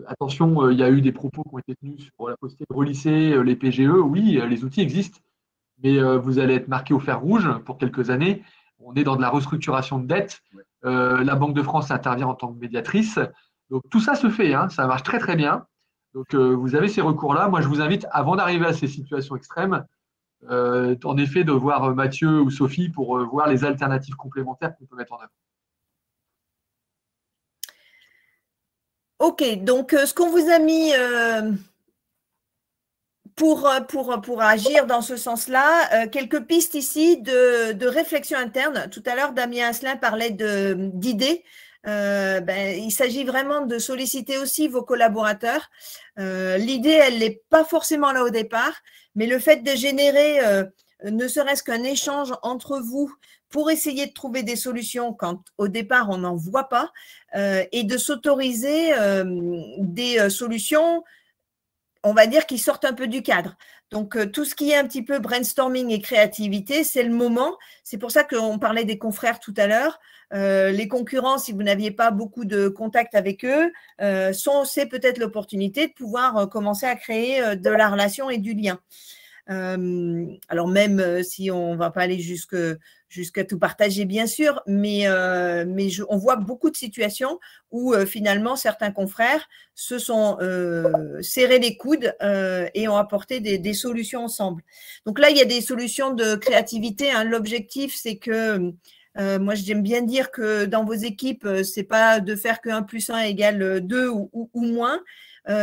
Attention, il y a eu des propos qui ont été tenus sur la possibilité de relisser les PGE. Oui, les outils existent, mais vous allez être marqué au fer rouge pour quelques années. On est dans de la restructuration de dette. La Banque de France intervient en tant que médiatrice. Donc, tout ça se fait, hein, ça marche très, très bien. Donc, vous avez ces recours-là. Moi, je vous invite, avant d'arriver à ces situations extrêmes, en effet, de voir Mathieu ou Sophie pour voir les alternatives complémentaires qu'on peut mettre en œuvre. Ok, donc ce qu'on vous a mis pour agir dans ce sens-là, quelques pistes ici de réflexion interne. Tout à l'heure, Damien Asselin parlait d'idées. Il s'agit vraiment de solliciter aussi vos collaborateurs. L'idée, elle n'est pas forcément là au départ, mais le fait de générer ne serait-ce qu'un échange entre vous pour essayer de trouver des solutions quand au départ on n'en voit pas et de s'autoriser des solutions, on va dire, qui sortent un peu du cadre. Donc, tout ce qui est un petit peu brainstorming et créativité, c'est le moment. C'est pour ça qu'on parlait des confrères tout à l'heure. Les concurrents, si vous n'aviez pas beaucoup de contact avec eux, c'est peut-être l'opportunité de pouvoir commencer à créer de la relation et du lien. Alors même si on ne va pas aller jusqu'à tout partager, bien sûr, mais on voit beaucoup de situations où finalement certains confrères se sont serrés les coudes et ont apporté des solutions ensemble. Donc là, il y a des solutions de créativité, hein. L'objectif, c'est que moi, j'aime bien dire que dans vos équipes, c'est pas de faire que 1 + 1 = 2 ou moins,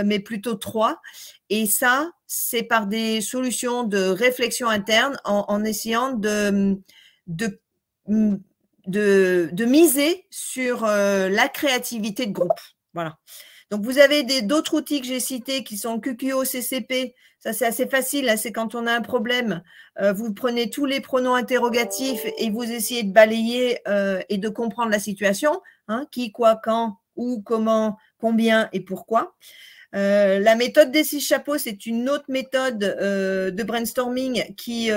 mais plutôt 3. Et ça, c'est par des solutions de réflexion interne en essayant de miser sur la créativité de groupe. Voilà. Donc, vous avez d'autres outils que j'ai cités qui sont QQO, CCP. Ça, c'est assez facile. Hein, c'est quand on a un problème, vous prenez tous les pronoms interrogatifs et vous essayez de balayer et de comprendre la situation. Hein, qui, quoi, quand, où, comment, combien et pourquoi. La méthode des 6 chapeaux, c'est une autre méthode de brainstorming qui,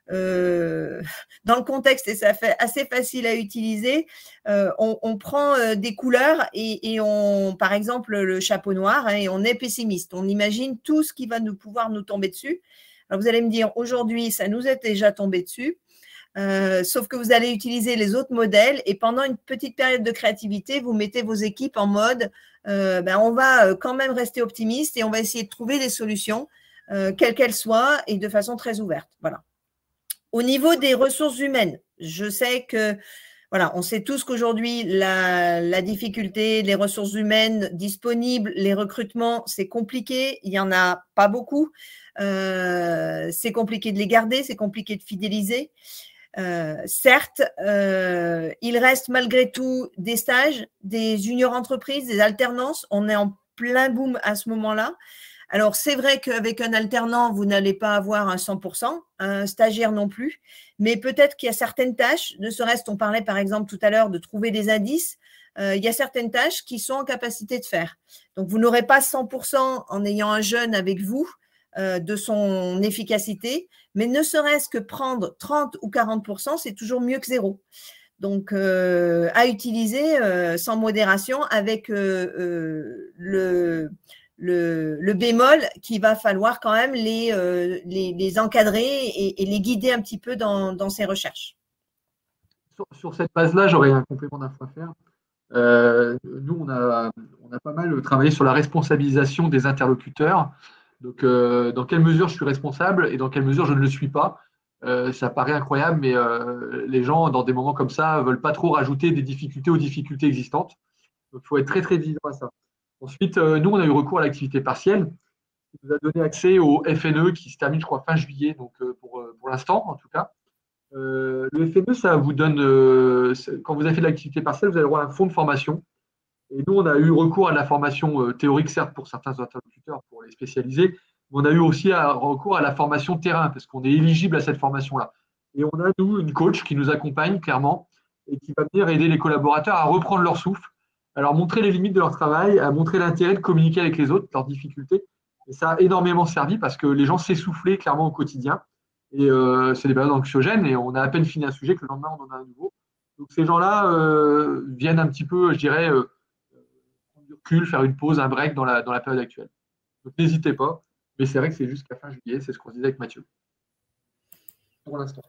dans le contexte, et ça fait assez facile à utiliser, on prend des couleurs et on, par exemple, le chapeau noir, hein, et on est pessimiste. On imagine tout ce qui va pouvoir nous tomber dessus. Alors, vous allez me dire, aujourd'hui, ça nous est déjà tombé dessus. Sauf que vous allez utiliser les autres modèles et pendant une petite période de créativité, vous mettez vos équipes en mode on va quand même rester optimiste et on va essayer de trouver des solutions, quelles qu'elles soient et de façon très ouverte. Voilà. Au niveau des ressources humaines, je sais que voilà, on sait tous qu'aujourd'hui, la difficulté, les ressources humaines disponibles, les recrutements, c'est compliqué. Il n'y en a pas beaucoup. C'est compliqué de les garder, c'est compliqué de fidéliser. Certes, il reste malgré tout des stages, des juniors entreprises, des alternances. On est en plein boom à ce moment-là. Alors, c'est vrai qu'avec un alternant, vous n'allez pas avoir un 100%, un stagiaire non plus, mais peut-être qu'il y a certaines tâches, ne serait-ce qu'on parlait par exemple tout à l'heure de trouver des indices, il y a certaines tâches qui sont en capacité de faire. Donc, vous n'aurez pas 100% en ayant un jeune avec vous de son efficacité, mais ne serait-ce que prendre 30 ou 40%, c'est toujours mieux que 0. Donc, à utiliser sans modération avec le bémol qu'il va falloir quand même les encadrer et les guider un petit peu dans ces recherches. Sur cette base-là, j'aurais un complément d'info à faire. Nous, on a pas mal travaillé sur la responsabilisation des interlocuteurs. Donc, dans quelle mesure je suis responsable et dans quelle mesure je ne le suis pas. Ça paraît incroyable, mais les gens, dans des moments comme ça, ne veulent pas trop rajouter des difficultés aux difficultés existantes. Donc, il faut être très, très vigilant à ça. Ensuite, nous, on a eu recours à l'activité partielle qui nous a donné accès au FNE qui se termine, je crois, fin juillet, donc pour l'instant, en tout cas. Le FNE, ça vous donne, quand vous avez fait de l'activité partielle, vous avez le droit à un fonds de formation. Et nous, on a eu recours à la formation théorique, certes, pour certains interlocuteurs, pour les spécialiser, mais on a eu aussi recours à la formation terrain, parce qu'on est éligible à cette formation-là. Et on a, nous, une coach qui nous accompagne, clairement, et qui va venir aider les collaborateurs à reprendre leur souffle, à leur montrer les limites de leur travail, à montrer l'intérêt de communiquer avec les autres, leurs difficultés. Et ça a énormément servi parce que les gens s'essoufflaient clairement au quotidien. Et c'est des périodes anxiogènes et on a à peine fini un sujet que le lendemain, on en a un nouveau. Donc ces gens-là viennent un petit peu, je dirais, prendre du recul, faire une pause, un break dans la période actuelle. Donc n'hésitez pas. Mais c'est vrai que c'est jusqu'à fin juillet, c'est ce qu'on se disait avec Mathieu. Pour l'instant.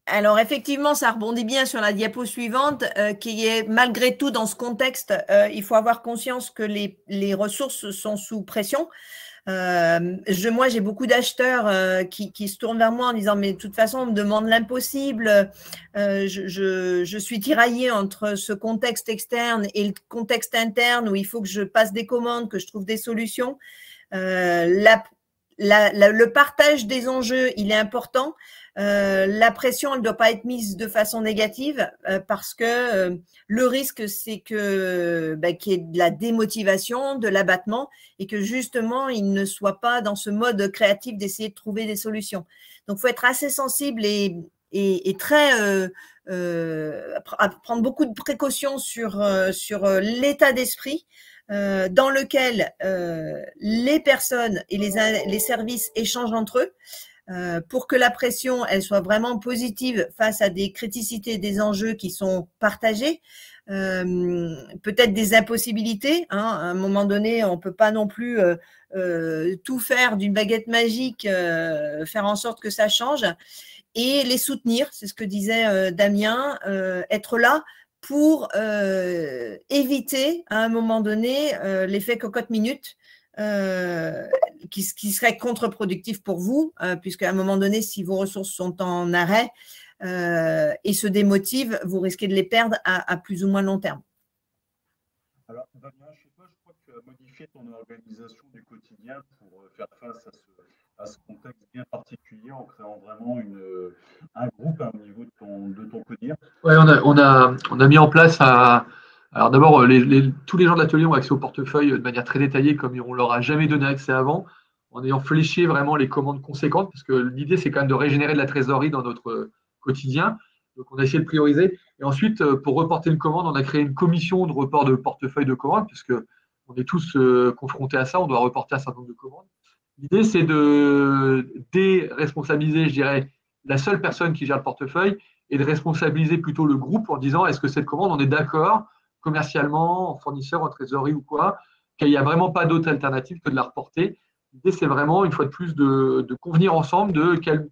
Alors effectivement, ça rebondit bien sur la diapo suivante, qui est malgré tout dans ce contexte, il faut avoir conscience que les ressources sont sous pression. Moi, j'ai beaucoup d'acheteurs qui se tournent vers moi en disant « mais de toute façon, on me demande l'impossible, je suis tiraillée entre ce contexte externe et le contexte interne où il faut que je passe des commandes, que je trouve des solutions. » Le partage des enjeux, il est important. La pression, elle ne doit pas être mise de façon négative parce que le risque, c'est qu'il y ait de la démotivation, de l'abattement et que justement, il ne soit pas dans ce mode créatif d'essayer de trouver des solutions. Donc, il faut être assez sensible et très prendre beaucoup de précautions sur l'état d'esprit dans lequel les personnes et les services échangent entre eux. Pour que la pression, elle soit vraiment positive face à des criticités, des enjeux qui sont partagés, peut-être des impossibilités. À un moment donné, on ne peut pas non plus tout faire d'une baguette magique, faire en sorte que ça change, et les soutenir, c'est ce que disait Damien, être là pour éviter à un moment donné l'effet cocotte-minute, qui serait contre-productif pour vous, puisqu'à un moment donné, si vos ressources sont en arrêt et se démotivent, vous risquez de les perdre à plus ou moins long terme. Alors, Damien, je sais pas, je crois que tu as modifié ton organisation du quotidien pour faire face à ce contexte bien particulier en créant vraiment un groupe au niveau de ton quotidien. Oui, on a mis en place alors d'abord, tous les gens de l'atelier ont accès au portefeuille de manière très détaillée, comme on ne leur a jamais donné accès avant, en ayant fléché vraiment les commandes conséquentes, parce que l'idée, c'est quand même de régénérer de la trésorerie dans notre quotidien. Donc, on a essayé de prioriser. Et ensuite, pour reporter une commande, on a créé une commission de report de portefeuille de commandes, puisque on est tous confrontés à ça, on doit reporter un certain nombre de commandes. L'idée, c'est de déresponsabiliser, je dirais, la seule personne qui gère le portefeuille et de responsabiliser plutôt le groupe en disant est-ce que cette commande, on est d'accord commercialement, en fournisseur, en trésorerie ou quoi, qu'il n'y a vraiment pas d'autre alternative que de la reporter. L'idée, c'est vraiment, une fois de plus, de convenir ensemble de quelle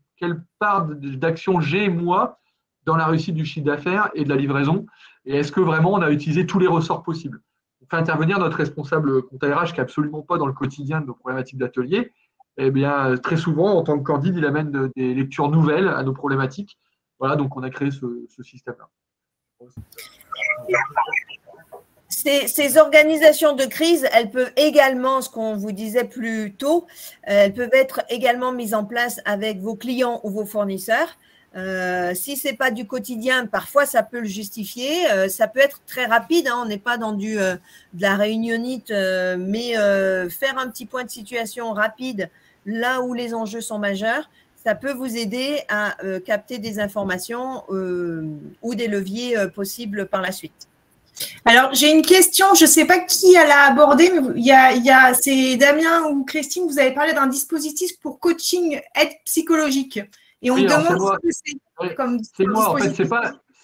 part d'action j'ai, moi, dans la réussite du chiffre d'affaires et de la livraison. Et est-ce que vraiment on a utilisé tous les ressorts possibles? On fait intervenir notre responsable compta RH qui n'est absolument pas dans le quotidien de nos problématiques d'atelier. Eh bien, très souvent, en tant que candide, il amène des lectures nouvelles à nos problématiques. Voilà, donc on a créé ce système-là. Ces organisations de crise, elles peuvent également, ce qu'on vous disait plus tôt, elles peuvent être également mises en place avec vos clients ou vos fournisseurs. Si ce n'est pas du quotidien, parfois ça peut le justifier. Ça peut être très rapide, hein, on n'est pas dans de la réunionnite, mais faire un petit point de situation rapide là où les enjeux sont majeurs, ça peut vous aider à capter des informations ou des leviers possibles par la suite. Alors, j'ai une question, je ne sais pas qui elle a abordé, mais c'est Damien ou Christine, vous avez parlé d'un dispositif pour coaching aide psychologique. Et on me demande ce que c'est comme dispositif. C'est moi, en fait, ce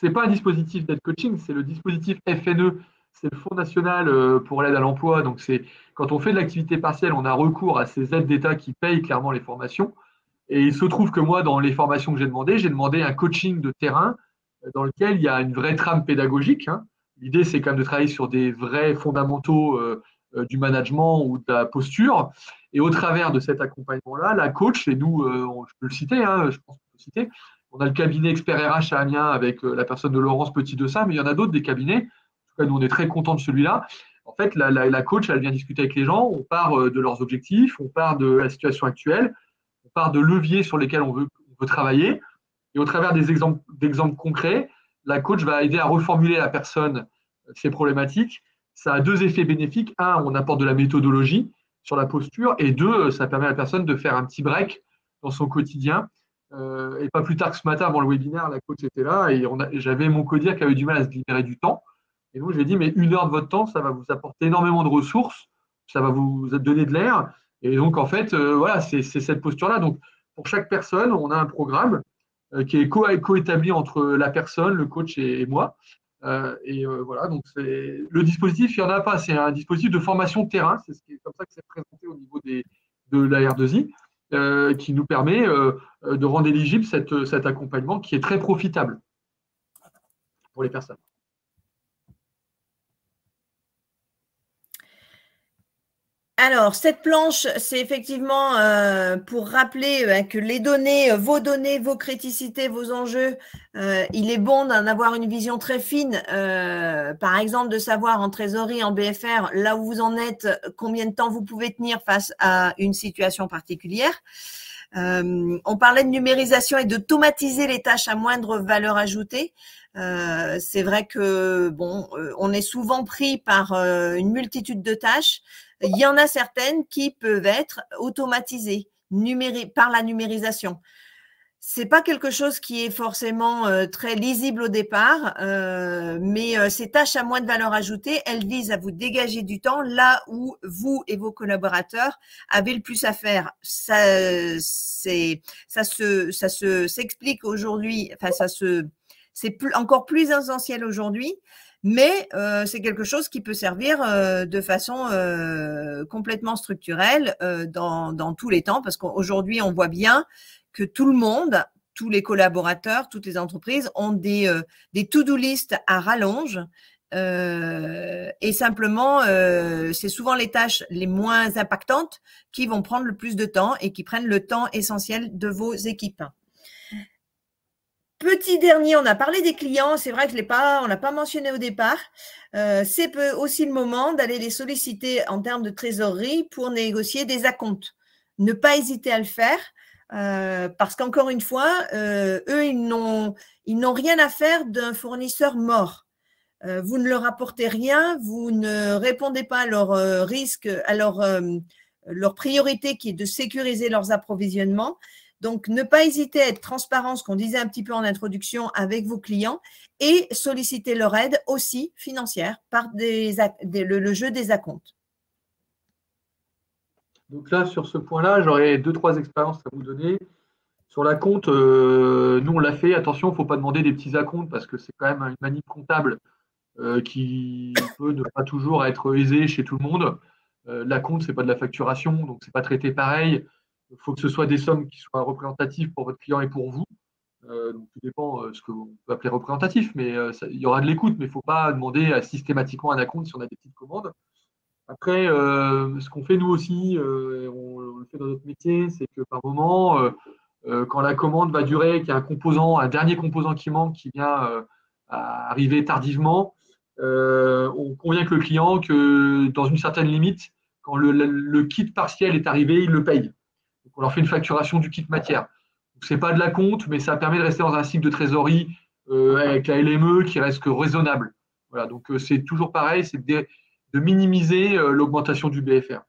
n'est pas un dispositif d'aide coaching, c'est le dispositif FNE, c'est le Fonds national pour l'aide à l'emploi. Donc, c'est quand on fait de l'activité partielle, on a recours à ces aides d'État qui payent clairement les formations. Et il se trouve que moi, dans les formations que j'ai demandé un coaching de terrain dans lequel il y a une vraie trame pédagogique, hein. L'idée, c'est quand même de travailler sur des vrais fondamentaux du management ou de la posture. Et au travers de cet accompagnement-là, la coach, et nous, je peux le citer, hein, je pense qu'on peut citer. On a le cabinet expert RH à Amiens avec la personne de Laurence Petit-Dessin, mais il y en a d'autres des cabinets. En tout cas, nous, on est très contents de celui-là. En fait, la coach, elle vient discuter avec les gens. On part de leurs objectifs, on part de la situation actuelle, on part de leviers sur lesquels on veut travailler. Et au travers d'exemples concrets, la coach va aider à reformuler à la personne ses problématiques. Ça a deux effets bénéfiques. Un, on apporte de la méthodologie sur la posture. Et deux, ça permet à la personne de faire un petit break dans son quotidien. Et pas plus tard que ce matin, avant le webinaire, la coach était là et j'avais mon codir qui avait du mal à se libérer du temps. Et donc, je lui ai dit, mais 1 heure de votre temps, ça va vous apporter énormément de ressources, ça va vous donner de l'air. Et donc, en fait, voilà, c'est cette posture-là. Donc, pour chaque personne, on a un programme qui est co-établi entre la personne, le coach et moi. Voilà, donc le dispositif, il n'y en a pas. C'est un dispositif de formation de terrain. C'est comme ça que c'est présenté au niveau de la R2I, qui nous permet de rendre éligible cet accompagnement qui est très profitable pour les personnes. Alors, cette planche, c'est effectivement pour rappeler que les données, vos criticités, vos enjeux, il est bon d'en avoir une vision très fine, par exemple de savoir en trésorerie, en BFR, là où vous en êtes, combien de temps vous pouvez tenir face à une situation particulière. On parlait de numérisation et d'automatiser les tâches à moindre valeur ajoutée. C'est vrai que bon, on est souvent pris par une multitude de tâches. Il y en a certaines qui peuvent être automatisées par la numérisation. C'est pas quelque chose qui est forcément très lisible au départ, mais ces tâches à moindre valeur ajoutée, elles visent à vous dégager du temps là où vous et vos collaborateurs avez le plus à faire. Ça s'explique aujourd'hui, enfin c'est encore plus essentiel aujourd'hui. Mais c'est quelque chose qui peut servir de façon complètement structurelle dans tous les temps, parce qu'aujourd'hui, on voit bien que tout le monde, tous les collaborateurs, toutes les entreprises ont des to-do list à rallonge. Et simplement, c'est souvent les tâches les moins impactantes qui vont prendre le plus de temps et qui prennent le temps essentiel de vos équipes. Petit dernier, on a parlé des clients, c'est vrai que on l'a pas mentionné au départ. C'est aussi le moment d'aller les solliciter en termes de trésorerie pour négocier des acomptes. Ne pas hésiter à le faire parce qu'encore une fois, eux, ils n'ont rien à faire d'un fournisseur mort. Vous ne leur apportez rien, vous ne répondez pas à leur risque, à leur priorité qui est de sécuriser leurs approvisionnements. Donc, ne pas hésiter à être transparent, ce qu'on disait un petit peu en introduction, avec vos clients et solliciter leur aide aussi financière par le jeu des acomptes. Donc là, sur ce point-là, j'aurais 2-3 expériences à vous donner. Sur l'acompte, nous, on l'a fait. Attention, il ne faut pas demander des petits acomptes parce que c'est quand même une manip comptable qui peut ne pas toujours être aisée chez tout le monde. L'acompte, ce n'est pas de la facturation, donc ce n'est pas traité pareil. Il faut que ce soit des sommes qui soient représentatives pour votre client et pour vous. Donc, tout dépend de ce que on peut appeler représentatif, mais il y aura de l'écoute, mais il ne faut pas demander systématiquement un acompte si on a des petites commandes. Après, ce qu'on fait nous aussi, on le fait dans notre métier, c'est que par moment, quand la commande va durer, qu'il y a un dernier composant qui manque, qui vient à arriver tardivement, on convient avec le client que dans une certaine limite, quand le kit partiel est arrivé, il le paye. Donc, on leur fait une facturation du kit matière. Ce n'est pas de la compte, mais ça permet de rester dans un cycle de trésorerie avec la LME qui reste raisonnable. Voilà, donc c'est toujours pareil, c'est de minimiser l'augmentation du BFR.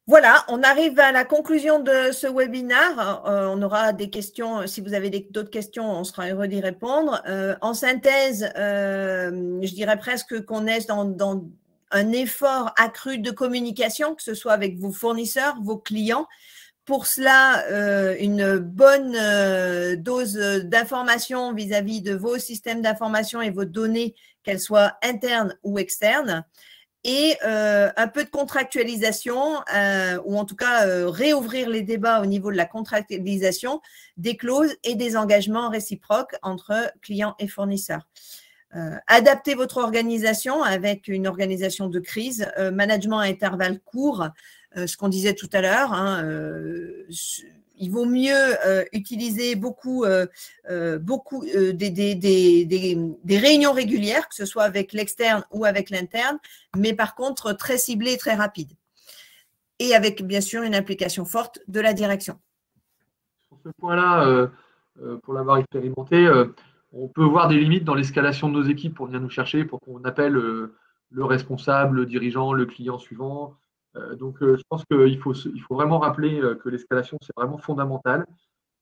Voilà, on arrive à la conclusion de ce webinaire. On aura des questions. Si vous avez d'autres questions, on sera heureux d'y répondre. En synthèse, je dirais presque qu'on est dans un effort accru de communication, que ce soit avec vos fournisseurs, vos clients. Pour cela, une bonne dose d'information vis-à-vis de vos systèmes d'information et vos données, qu'elles soient internes ou externes. Et un peu de contractualisation, ou en tout cas réouvrir les débats au niveau de la contractualisation des clauses et des engagements réciproques entre clients et fournisseurs. Adaptez votre organisation avec une organisation de crise, management à intervalles courts, ce qu'on disait tout à l'heure, hein, il vaut mieux utiliser beaucoup des réunions régulières, que ce soit avec l'externe ou avec l'interne, mais par contre très ciblées et très rapides. Et avec bien sûr une implication forte de la direction. Sur ce point-là, pour l'avoir expérimenté, on peut voir des limites dans l'escalation de nos équipes pour venir nous chercher, pour qu'on appelle le responsable, le dirigeant, le client suivant. Donc, je pense qu'il faut vraiment rappeler que l'escalation, c'est vraiment fondamental.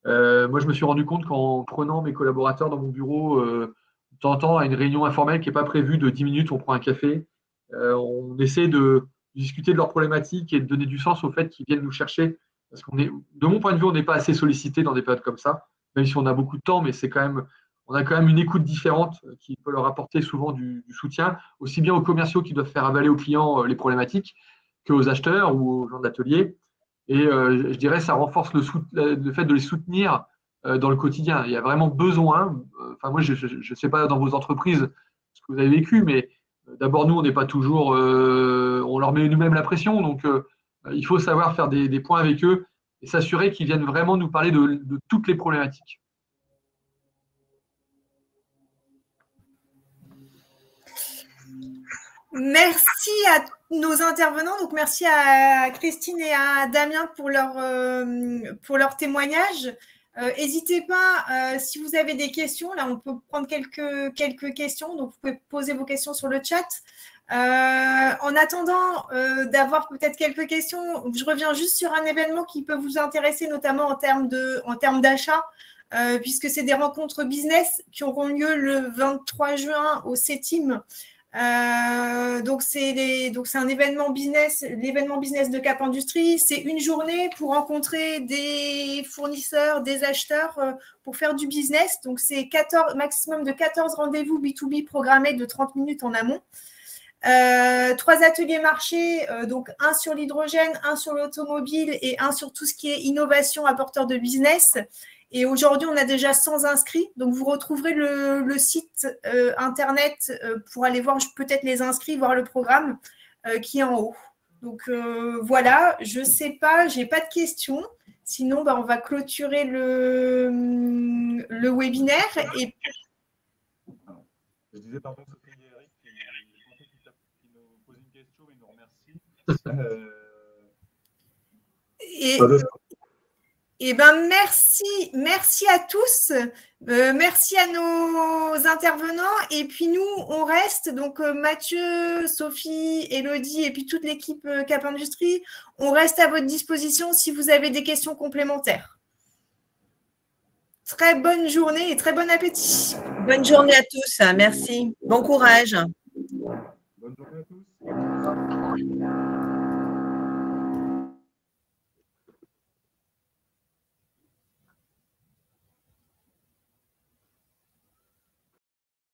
Moi, je me suis rendu compte qu'en prenant mes collaborateurs dans mon bureau, de temps en temps, à une réunion informelle qui n'est pas prévue de 10 minutes, on prend un café, on essaie de discuter de leurs problématiques et de donner du sens au fait qu'ils viennent nous chercher. Parce de mon point de vue, on n'est pas assez sollicité dans des périodes comme ça, même si on a beaucoup de temps, mais on a quand même une écoute différente qui peut leur apporter souvent du soutien, aussi bien aux commerciaux qui doivent faire avaler aux clients les problématiques qu'aux acheteurs ou aux gens de l'atelier. Et je dirais ça renforce le fait de les soutenir dans le quotidien. Il y a vraiment besoin, moi je ne sais pas dans vos entreprises ce que vous avez vécu, mais d'abord nous, on n'est pas toujours, on leur met nous-mêmes la pression, donc il faut savoir faire des points avec eux et s'assurer qu'ils viennent vraiment nous parler de toutes les problématiques. Merci à nos intervenants, donc merci à Christine et à Damien pour leur témoignage. N'hésitez pas, si vous avez des questions, là on peut prendre quelques questions, donc vous pouvez poser vos questions sur le chat. En attendant d'avoir peut-être quelques questions, je reviens juste sur un événement qui peut vous intéresser, notamment en termes d'achat, puisque c'est des rencontres business qui auront lieu le 23 juin au CETIM. Donc c'est un événement business, l'événement business de Cap Industrie. C'est une journée pour rencontrer des fournisseurs, des acheteurs pour faire du business. Donc c'est maximum de 14 rendez-vous B2B programmés de 30 minutes en amont. 3 ateliers marchés, donc un sur l'hydrogène, un sur l'automobile et un sur tout ce qui est innovation apporteur de business. Et aujourd'hui, on a déjà 100 inscrits. Donc, vous retrouverez le site internet pour aller voir peut-être les inscrits, voir le programme qui est en haut. Donc, voilà, je ne sais pas, je n'ai pas de questions. Sinon, on va clôturer le webinaire. Et... Je disais pardon, Sophie et Eric, qui nous pose une question et nous remercie. Eh ben merci à tous, merci à nos intervenants et puis nous on reste, donc Mathieu, Sophie, Élodie et puis toute l'équipe Cap Industrie, on reste à votre disposition si vous avez des questions complémentaires. Très bonne journée et très bon appétit. Bonne journée à tous, merci, bon courage.